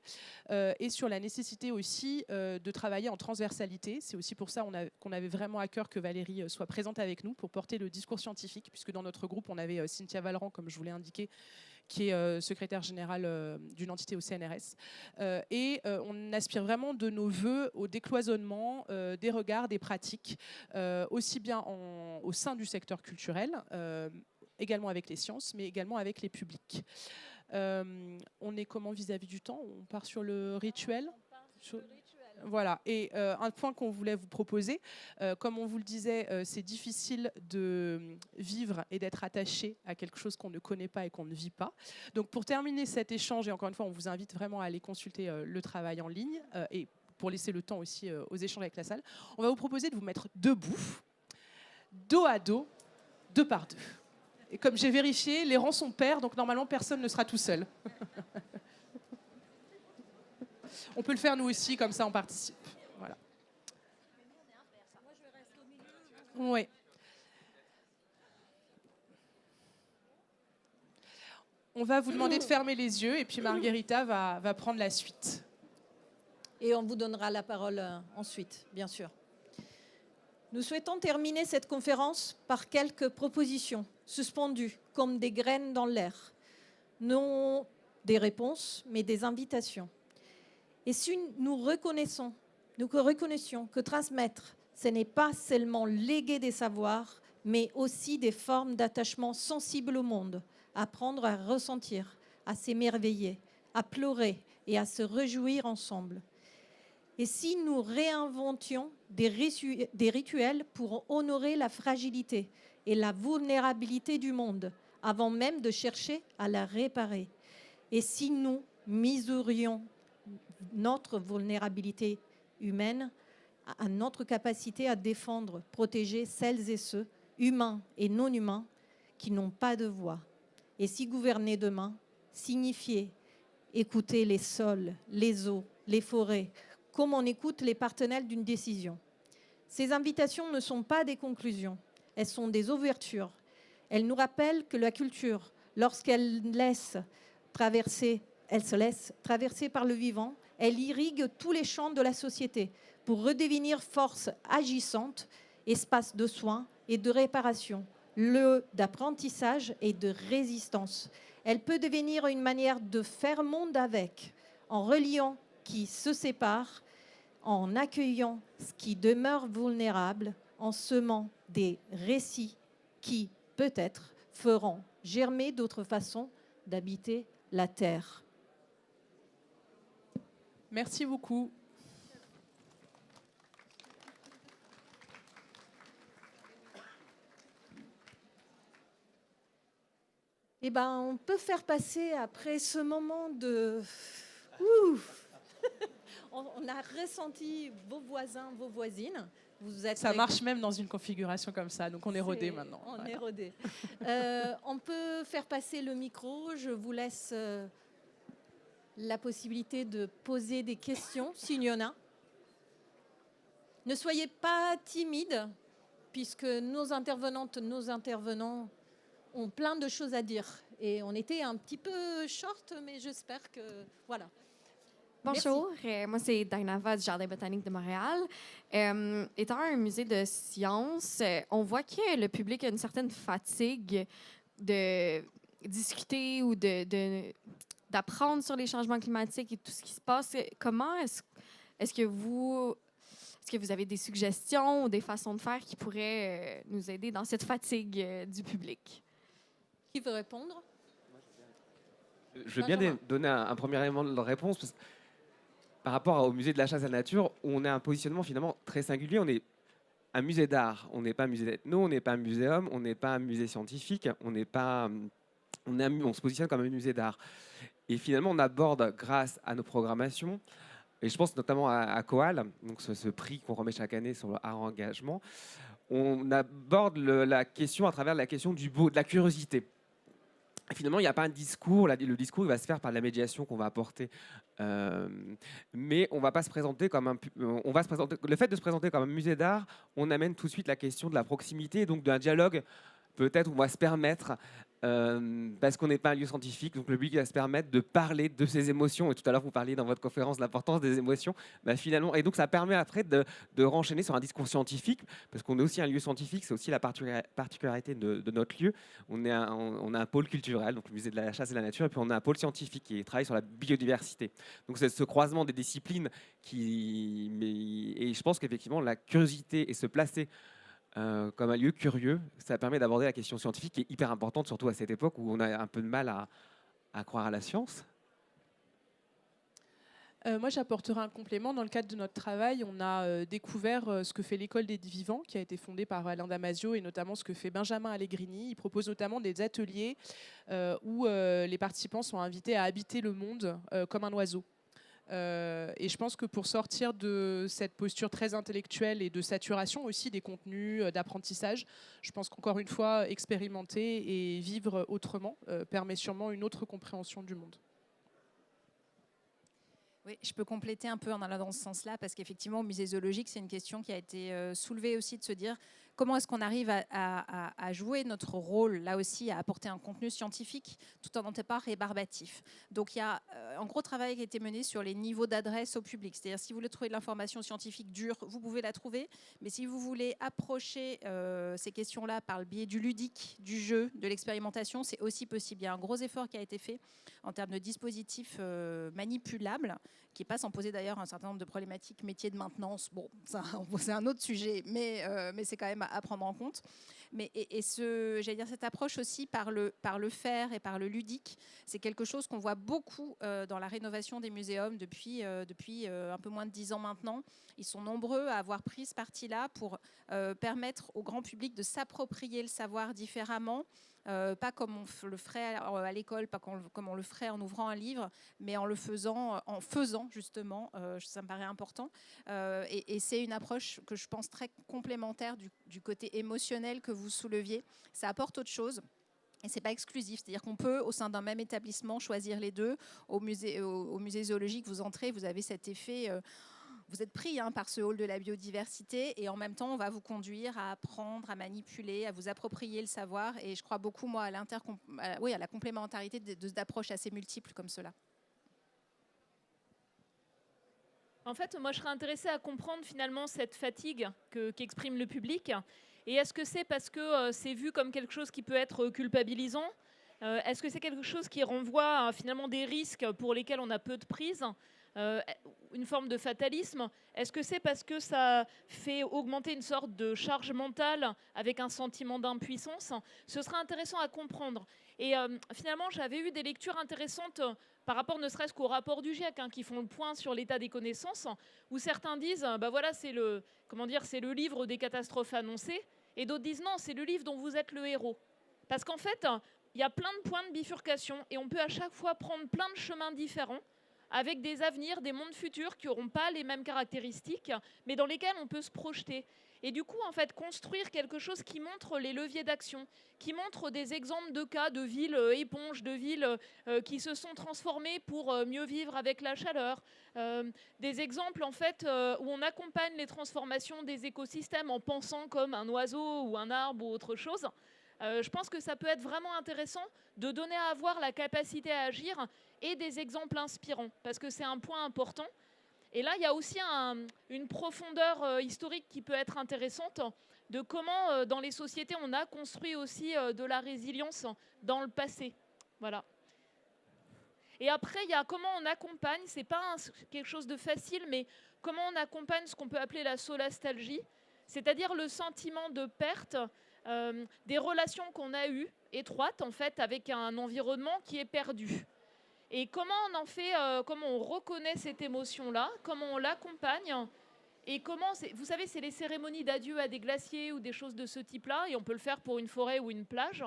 et sur la nécessité aussi de travailler en transversalité. C'est aussi pour ça qu'on avait vraiment à cœur que Valérie soit présente avec nous pour porter le discours scientifique, puisque dans notre groupe, on avait Cynthia Valran, comme je vous l'ai indiqué, qui est secrétaire générale d'une entité au CNRS. Et on aspire vraiment de nos voeux au décloisonnement des regards, des pratiques, aussi bien au sein du secteur culturel, également avec les sciences, mais également avec les publics. On est comment vis-à-vis du temps? On part sur le rituel? Voilà, et un point qu'on voulait vous proposer, comme on vous le disait, c'est difficile de vivre et d'être attaché à quelque chose qu'on ne connaît pas et qu'on ne vit pas. Donc pour terminer cet échange, et encore une fois, on vous invite vraiment à aller consulter le travail en ligne, et pour laisser le temps aussi aux échanges avec la salle, on va vous proposer de vous mettre debout, dos à dos, 2 par 2. Et comme j'ai vérifié, les rangs sont pairs, donc normalement personne ne sera tout seul. On peut le faire nous aussi, comme ça on participe. Voilà. Oui. On va vous demander de fermer les yeux et puis Margherita va prendre la suite. Et on vous donnera la parole ensuite, bien sûr. Nous souhaitons terminer cette conférence par quelques propositions suspendues comme des graines dans l'air. Non des réponses, mais des invitations. Et si nous reconnaissions que transmettre, ce n'est pas seulement léguer des savoirs, mais aussi des formes d'attachement sensible au monde, apprendre à ressentir, à s'émerveiller, à pleurer et à se réjouir ensemble. Et si nous réinventions des rituels pour honorer la fragilité et la vulnérabilité du monde, avant même de chercher à la réparer. Et si nous mesurions notre vulnérabilité humaine à notre capacité à défendre, protéger celles et ceux, humains et non humains, qui n'ont pas de voix. Et si gouverner demain signifiait écouter les sols, les eaux, les forêts, comme on écoute les partenaires d'une décision. Ces invitations ne sont pas des conclusions, elles sont des ouvertures. Elles nous rappellent que la culture, lorsqu'elle se laisse traverser par le vivant, elle irrigue tous les champs de la société pour redevenir force agissante, espace de soins et de réparation, lieu d'apprentissage et de résistance. Elle peut devenir une manière de faire monde avec, en reliant qui se séparent, en accueillant ce qui demeure vulnérable, en semant des récits qui, peut-être, feront germer d'autres façons d'habiter la Terre. Merci beaucoup. Eh ben, on peut faire passer après ce moment de... On a ressenti vos voisins, vos voisines. Vous êtes ça marche même dans une configuration comme ça, donc on est rodé maintenant. On est rodé. On peut faire passer le micro. Je vous laisse la possibilité de poser des questions, s'il y en a. Ne soyez pas timides, puisque nos intervenantes, nos intervenants ont plein de choses à dire. Et on était un petit peu short, mais j'espère que... Voilà. Bonjour, moi c'est Dainava du Jardin botanique de Montréal. Étant un musée de sciences, on voit que le public a une certaine fatigue de discuter ou d'apprendre sur les changements climatiques et tout ce qui se passe. Comment est-ce que vous avez des suggestions ou des façons de faire qui pourraient nous aider dans cette fatigue du public? Qui veut répondre? Je veux bien donner un premier élément de réponse. Parce que par rapport au musée de la chasse à la nature, on a un positionnement finalement très singulier. On est un musée d'art, on n'est pas un musée d'ethno, on n'est pas un muséum, on n'est pas un musée scientifique, on se positionne comme un musée d'art. Et finalement, on aborde, grâce à nos programmations, et je pense notamment à Coal, donc ce prix qu'on remet chaque année sur le art engagement, on aborde la question à travers la question du beau, de la curiosité. Finalement, il n'y a pas un discours. Le discours, il va se faire par la médiation qu'on va apporter. Mais on va pas se présenter comme le fait de se présenter comme un musée d'art, on amène tout de suite la question de la proximité, donc d'un dialogue peut-être où on va se permettre, parce qu'on n'est pas un lieu scientifique, donc le public va se permettre de parler de ses émotions. Et tout à l'heure, vous parliez dans votre conférence de l'importance des émotions. Finalement, et donc ça permet après de renchaîner sur un discours scientifique, parce qu'on est aussi un lieu scientifique, c'est aussi la particularité de notre lieu. On a un pôle culturel, donc le musée de la chasse et de la nature, et puis on a un pôle scientifique qui travaille sur la biodiversité. Donc c'est ce croisement des disciplines et je pense qu'effectivement la curiosité et se placer comme un lieu curieux, ça permet d'aborder la question scientifique qui est hyper importante, surtout à cette époque où on a un peu de mal à croire à la science. Moi, j'apporterai un complément. Dans le cadre de notre travail, on a découvert ce que fait l'École des vivants, qui a été fondée par Alain Damasio, et notamment ce que fait Benjamin Allegrini. Il propose notamment des ateliers où les participants sont invités à habiter le monde comme un oiseau. Et je pense que pour sortir de cette posture très intellectuelle et de saturation aussi des contenus d'apprentissage, je pense qu'encore une fois, expérimenter et vivre autrement permet sûrement une autre compréhension du monde. Oui, je peux compléter un peu en allant dans ce sens-là, parce qu'effectivement, au musée zoologique, c'est une question qui a été soulevée aussi, de se dire comment est-ce qu'on arrive à jouer notre rôle, là aussi, à apporter un contenu scientifique, tout en n'étant pas rébarbatif. Donc, il y a un gros travail qui a été mené sur les niveaux d'adresse au public. C'est-à-dire, si vous voulez trouver de l'information scientifique dure, vous pouvez la trouver, mais si vous voulez approcher ces questions-là par le biais du ludique, du jeu, de l'expérimentation, c'est aussi possible. Il y a un gros effort qui a été fait en termes de dispositifs manipulables, qui passe sans poser d'ailleurs un certain nombre de problématiques métiers de maintenance. Bon, c'est un autre sujet, mais c'est quand même à prendre en compte. Mais, j'allais dire, cette approche aussi par le faire et par le ludique, c'est quelque chose qu'on voit beaucoup dans la rénovation des muséums depuis un peu moins de 10 ans maintenant. Ils sont nombreux à avoir pris ce parti-là pour permettre au grand public de s'approprier le savoir différemment. Pas comme on le ferait à l'école, pas comme on le ferait en ouvrant un livre, mais en faisant justement, ça me paraît important. Et c'est une approche que je pense très complémentaire du côté émotionnel que vous souleviez. Ça apporte autre chose. Et ce n'est pas exclusif, c'est-à-dire qu'on peut, au sein d'un même établissement, choisir les deux. Au musée zoologique, vous entrez, vous avez cet effet... vous êtes pris par ce hall de la biodiversité, et en même temps, on va vous conduire à apprendre, à manipuler, à vous approprier le savoir. Et je crois beaucoup, moi, à la complémentarité d'approches assez multiples comme cela. En fait, moi, je serais intéressée à comprendre finalement cette fatigue qu'exprime le public. Et est-ce que c'est parce que c'est vu comme quelque chose qui peut être culpabilisant ? Est-ce que c'est quelque chose qui renvoie finalement des risques pour lesquels on a peu de prise ? Une forme de fatalisme? Est-ce que c'est parce que ça fait augmenter une sorte de charge mentale avec un sentiment d'impuissance? Ce serait intéressant à comprendre. Et finalement, j'avais eu des lectures intéressantes par rapport ne serait-ce qu'au rapport du GIEC, qui font le point sur l'état des connaissances, où certains disent voilà, c'est le livre des catastrophes annoncées, et d'autres disent non, c'est le livre dont vous êtes le héros. Parce qu'en fait, il y a plein de points de bifurcation, et on peut à chaque fois prendre plein de chemins différents, avec des avenirs, des mondes futurs qui n'auront pas les mêmes caractéristiques, mais dans lesquels on peut se projeter. Et du coup, en fait, construire quelque chose qui montre les leviers d'action, qui montre des exemples de cas de villes éponges, de villes qui se sont transformées pour mieux vivre avec la chaleur, des exemples en fait où on accompagne les transformations des écosystèmes en pensant comme un oiseau ou un arbre ou autre chose. Je pense que ça peut être vraiment intéressant de donner à voir la capacité à agir et des exemples inspirants, parce que c'est un point important. Et là, il y a aussi une profondeur historique qui peut être intéressante de comment, dans les sociétés, on a construit aussi de la résilience dans le passé. Voilà. Et après, il y a comment on accompagne, c'est pas quelque chose de facile, mais comment on accompagne ce qu'on peut appeler la solastalgie, c'est-à-dire le sentiment de perte des relations qu'on a eues, étroites en fait, avec un environnement qui est perdu. Et comment on en fait, comment on reconnaît cette émotion-là, comment on l'accompagne, et comment, vous savez, c'est les cérémonies d'adieu à des glaciers ou des choses de ce type-là, et on peut le faire pour une forêt ou une plage.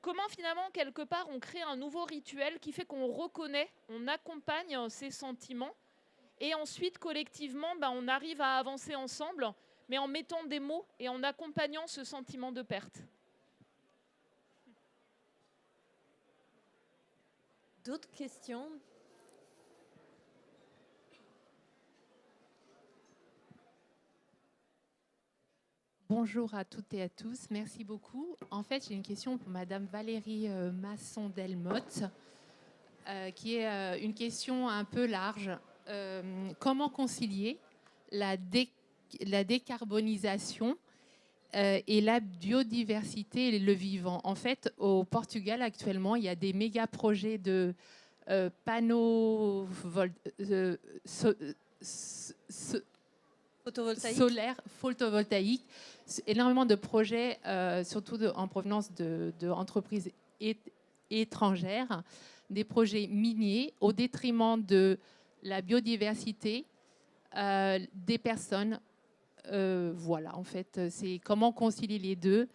Comment finalement, quelque part, on crée un nouveau rituel qui fait qu'on reconnaît, on accompagne ces sentiments, et ensuite, collectivement, on arrive à avancer ensemble, mais en mettant des mots et en accompagnant ce sentiment de perte. D'autres questions? Bonjour à toutes et à tous, merci beaucoup. En fait, j'ai une question pour Madame Valérie Masson-Delmotte, qui est une question un peu large. Comment concilier la décarbonisation et la biodiversité et le vivant? En fait, au Portugal, actuellement, il y a des méga projets de panneaux photovoltaïques, énormément de projets, surtout en provenance d'entreprises étrangères, des projets miniers au détriment de la biodiversité, des personnes. Voilà, en fait, c'est comment concilier les deux.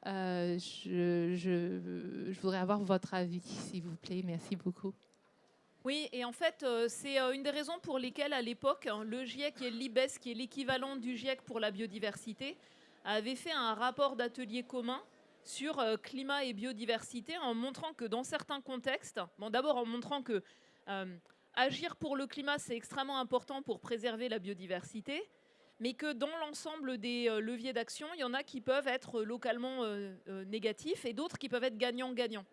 Je voudrais avoir votre avis, s'il vous plaît. Merci beaucoup. Oui, et en fait, c'est une des raisons pour lesquelles, à l'époque, le GIEC et l'IBES, qui est l'équivalent du GIEC pour la biodiversité, avaient fait un rapport d'atelier commun sur climat et biodiversité, en montrant que dans certains contextes, d'abord en montrant que agir pour le climat, c'est extrêmement important pour préserver la biodiversité, mais que dans l'ensemble des leviers d'action, il y en a qui peuvent être localement négatifs et d'autres qui peuvent être gagnants-gagnants.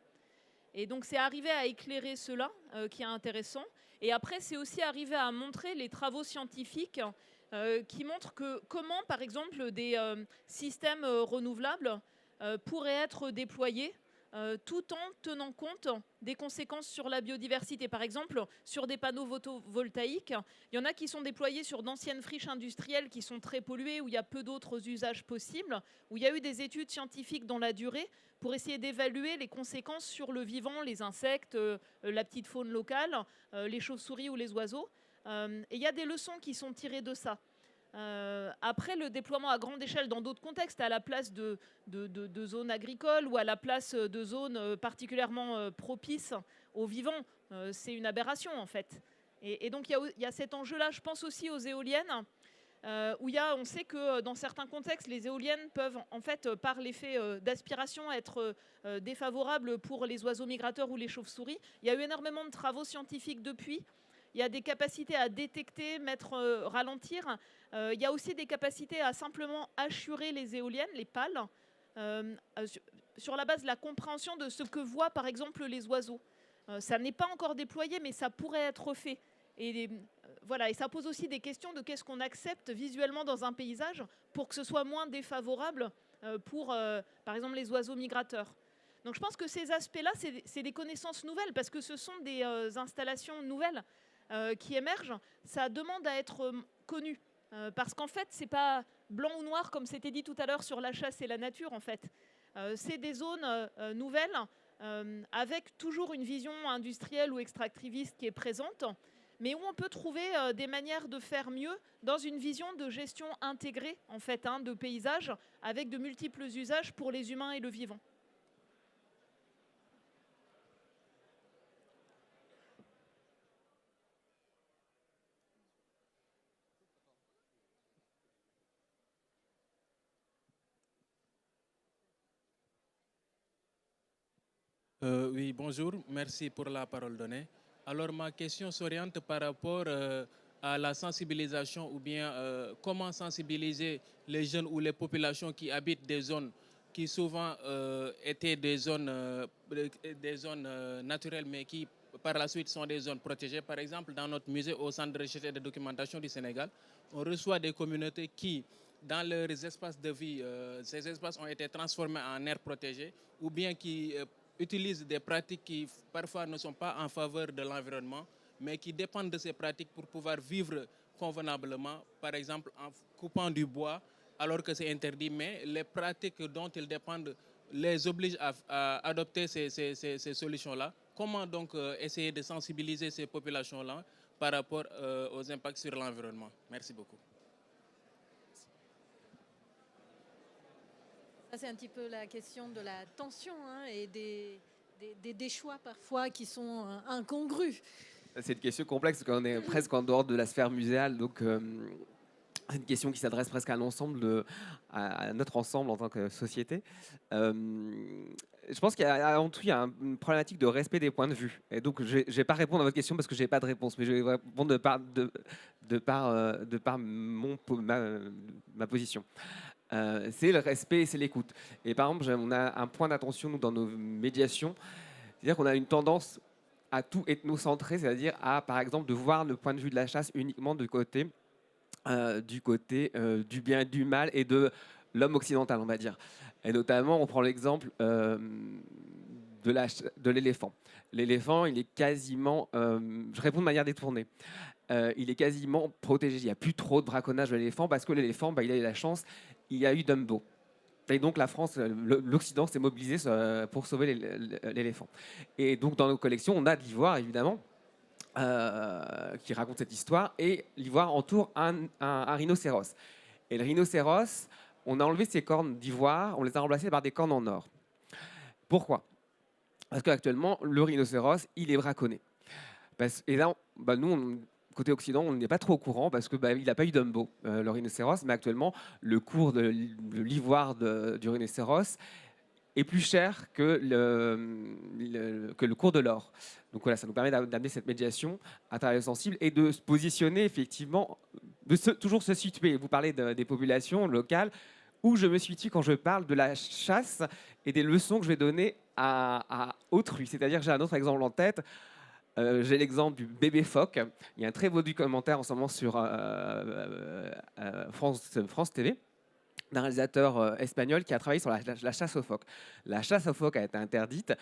Et donc c'est arriver à éclairer cela qui est intéressant. Et après, c'est aussi arriver à montrer les travaux scientifiques qui montrent que comment, par exemple, des systèmes renouvelables pourraient être déployés tout en tenant compte des conséquences sur la biodiversité. Par exemple, sur des panneaux photovoltaïques, il y en a qui sont déployés sur d'anciennes friches industrielles qui sont très polluées, où il y a peu d'autres usages possibles, où il y a eu des études scientifiques dans la durée pour essayer d'évaluer les conséquences sur le vivant, les insectes, la petite faune locale, les chauves-souris ou les oiseaux. Et il y a des leçons qui sont tirées de ça. Après, le déploiement à grande échelle dans d'autres contextes, à la place de zones agricoles ou à la place de zones particulièrement propices aux vivants, c'est une aberration en fait. Et donc il y a cet enjeu-là. Je pense aussi aux éoliennes, où on sait que dans certains contextes, les éoliennes peuvent en fait, par l'effet d'aspiration, être défavorables pour les oiseaux migrateurs ou les chauves-souris. Il y a eu énormément de travaux scientifiques depuis. Il y a des capacités à détecter, ralentir. Il y a aussi des capacités à simplement assurer les éoliennes, les pales, sur la base de la compréhension de ce que voient par exemple les oiseaux. Ça n'est pas encore déployé, mais ça pourrait être fait. Et voilà, et ça pose aussi des questions de qu'est-ce qu'on accepte visuellement dans un paysage pour que ce soit moins défavorable pour, par exemple, les oiseaux migrateurs. Donc je pense que ces aspects-là, c'est des connaissances nouvelles, parce que ce sont des installations nouvelles qui émergent. Ça demande à être connu, parce qu'en fait, c'est pas blanc ou noir, comme c'était dit tout à l'heure sur la chasse et la nature, en fait. C'est des zones nouvelles, avec toujours une vision industrielle ou extractiviste qui est présente, mais où on peut trouver des manières de faire mieux dans une vision de gestion intégrée, en fait, de paysage, avec de multiples usages pour les humains et le vivant. Oui, bonjour, merci pour la parole donnée. Alors ma question s'oriente par rapport à la sensibilisation, ou bien comment sensibiliser les jeunes ou les populations qui habitent des zones qui souvent étaient des zones naturelles, mais qui par la suite sont des zones protégées. Par exemple, dans notre musée au Centre de recherche et de documentation du Sénégal, on reçoit des communautés qui, dans leurs espaces de vie, ces espaces ont été transformés en aires protégées, ou bien qui utilisent des pratiques qui parfois ne sont pas en faveur de l'environnement, mais qui dépendent de ces pratiques pour pouvoir vivre convenablement, par exemple en coupant du bois alors que c'est interdit, mais les pratiques dont ils dépendent les obligent à adopter ces solutions-là. Comment donc essayer de sensibiliser ces populations-là par rapport aux impacts sur l'environnement? Merci beaucoup. Ça, c'est un petit peu la question de la tension et des choix parfois qui sont incongrus. C'est une question complexe, parce qu'on est presque en dehors de la sphère muséale, donc c'est une question qui s'adresse presque à l'ensemble, à notre ensemble en tant que société. Je pense qu'avant tout, il y a une problématique de respect des points de vue. Et donc, je ne vais pas répondre à votre question parce que je n'ai pas de réponse, mais je vais répondre de par ma position. C'est le respect et c'est l'écoute. Et par exemple, on a un point d'attention, nous, dans nos médiations, c'est-à-dire qu'on a une tendance à tout ethnocentrer, c'est-à-dire à, par exemple, de voir le point de vue de la chasse uniquement du côté du bien et du mal et de l'homme occidental, on va dire. Et notamment, on prend l'exemple de l'éléphant. L'éléphant, il est quasiment, je réponds de manière détournée, il est quasiment protégé. Il n'y a plus trop de braconnage de l'éléphant parce que l'éléphant, il a eu la chance, il y a eu Dumbo. Et donc la France, l'Occident s'est mobilisé pour sauver l'éléphant. Et donc dans nos collections, on a de l'ivoire, évidemment, qui raconte cette histoire, et l'ivoire entoure un rhinocéros. Et le rhinocéros, on a enlevé ses cornes d'ivoire, on les a remplacées par des cornes en or. Pourquoi? Parce qu'actuellement, le rhinocéros, il est braconné. Et là, nous, côté Occident, on n'est pas trop au courant parce qu'il n'a pas eu Dumbo, le rhinocéros, mais actuellement, le cours de l'ivoire du rhinocéros est plus cher que le cours de l'or. Donc voilà, ça nous permet d'amener cette médiation à travers le sensible et de se positionner effectivement, toujours se situer. Vous parlez des populations locales, où je me situe quand je parle de la chasse et des leçons que je vais donner à autrui. C'est-à-dire que j'ai un autre exemple en tête. J'ai l'exemple du bébé phoque. Il y a un très beau documentaire en ce moment sur France TV, d'un réalisateur espagnol qui a travaillé sur la chasse aux phoques. La chasse aux phoques a été interdite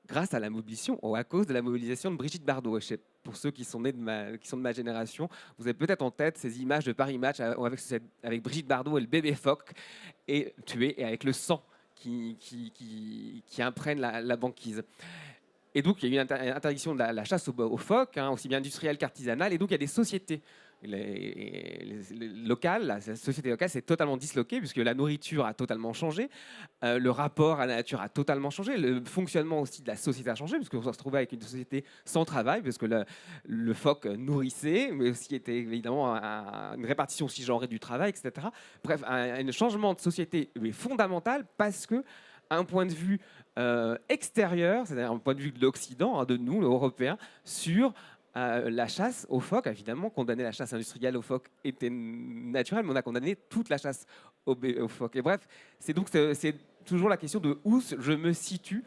grâce à la mobilisation ou à cause de la mobilisation de Brigitte Bardot. Pour ceux qui sont de ma génération, vous avez peut-être en tête ces images de Paris Match avec Brigitte Bardot et le bébé phoque et tué, et avec le sang qui imprègne la banquise. Et donc, il y a eu une interdiction de la chasse aux phoques, aussi bien industrielle qu'artisanale. Et donc, il y a des sociétés locales. La société locale s'est totalement disloquée puisque la nourriture a totalement changé. Le rapport à la nature a totalement changé. Le fonctionnement aussi de la société a changé puisqu'on se retrouvait avec une société sans travail parce que le phoque nourrissait, mais aussi était évidemment une répartition aussi genrée du travail, etc. Bref, un changement de société fondamental parce que un point de vue extérieur, c'est-à-dire un point de vue de l'Occident, de nous, les Européens, sur la chasse aux phoques. Évidemment, condamner la chasse industrielle aux phoques était naturel, mais on a condamné toute la chasse aux phoques. Et bref, c'est toujours la question de où je me situe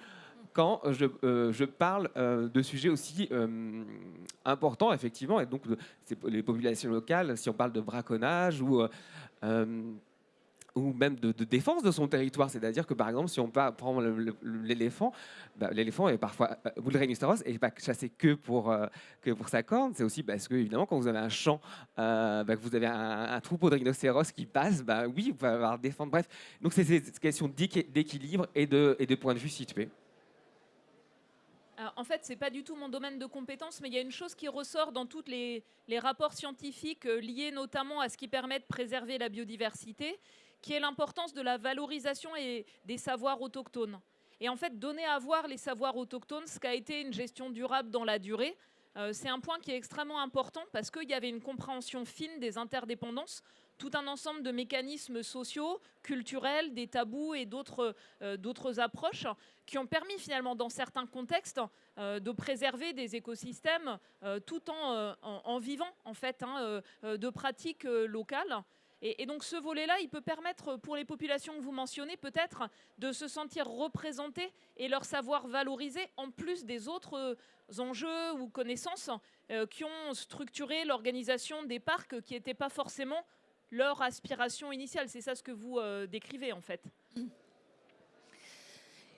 quand je parle de sujets aussi importants, effectivement. Et donc, c'est les populations locales, si on parle de braconnage ou même de défense de son territoire. C'est-à-dire que, par exemple, si on prend l'éléphant, l'éléphant est parfois, vous le rhinocéros, n'est pas chassé que pour sa corne. C'est aussi parce que, évidemment, quand vous avez un champ, que vous avez un troupeau de rhinocéros qui passe, oui, vous pouvez avoir défendre. Bref, donc c'est cette question d'équilibre et de point de vue situé. Alors, en fait, ce n'est pas du tout mon domaine de compétence, mais il y a une chose qui ressort dans tous les rapports scientifiques liés notamment à ce qui permet de préserver la biodiversité, qui est l'importance de la valorisation et des savoirs autochtones. Et en fait, donner à voir les savoirs autochtones, ce qu'a été une gestion durable dans la durée, c'est un point qui est extrêmement important parce qu'il y avait une compréhension fine des interdépendances, tout un ensemble de mécanismes sociaux, culturels, des tabous et d'autres approches qui ont permis finalement dans certains contextes de préserver des écosystèmes tout en vivant en fait de pratiques locales. Et donc ce volet-là, il peut permettre pour les populations que vous mentionnez peut-être de se sentir représentées et leur savoir valorisé en plus des autres enjeux ou connaissances qui ont structuré l'organisation des parcs qui n'étaient pas forcément leur aspiration initiale. C'est ça ce que vous décrivez en fait.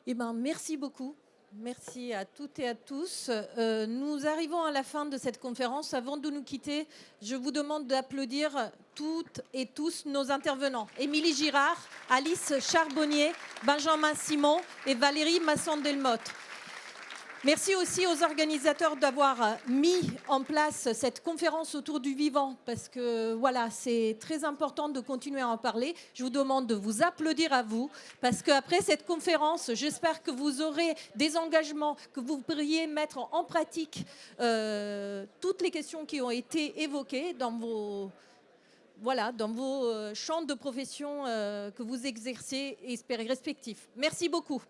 Eh ben, merci beaucoup. Merci à toutes et à tous. Nous arrivons à la fin de cette conférence. Avant de nous quitter, je vous demande d'applaudir toutes et tous nos intervenants. Émilie Girard, Alice Charbonnier, Benjamin Simon et Valérie Masson-Delmotte. Merci aussi aux organisateurs d'avoir mis en place cette conférence autour du vivant, parce que voilà, c'est très important de continuer à en parler. Je vous demande de vous applaudir à vous, parce qu'après cette conférence, j'espère que vous aurez des engagements, que vous pourriez mettre en pratique toutes les questions qui ont été évoquées dans vos champs de profession que vous exercez respectifs. Merci beaucoup.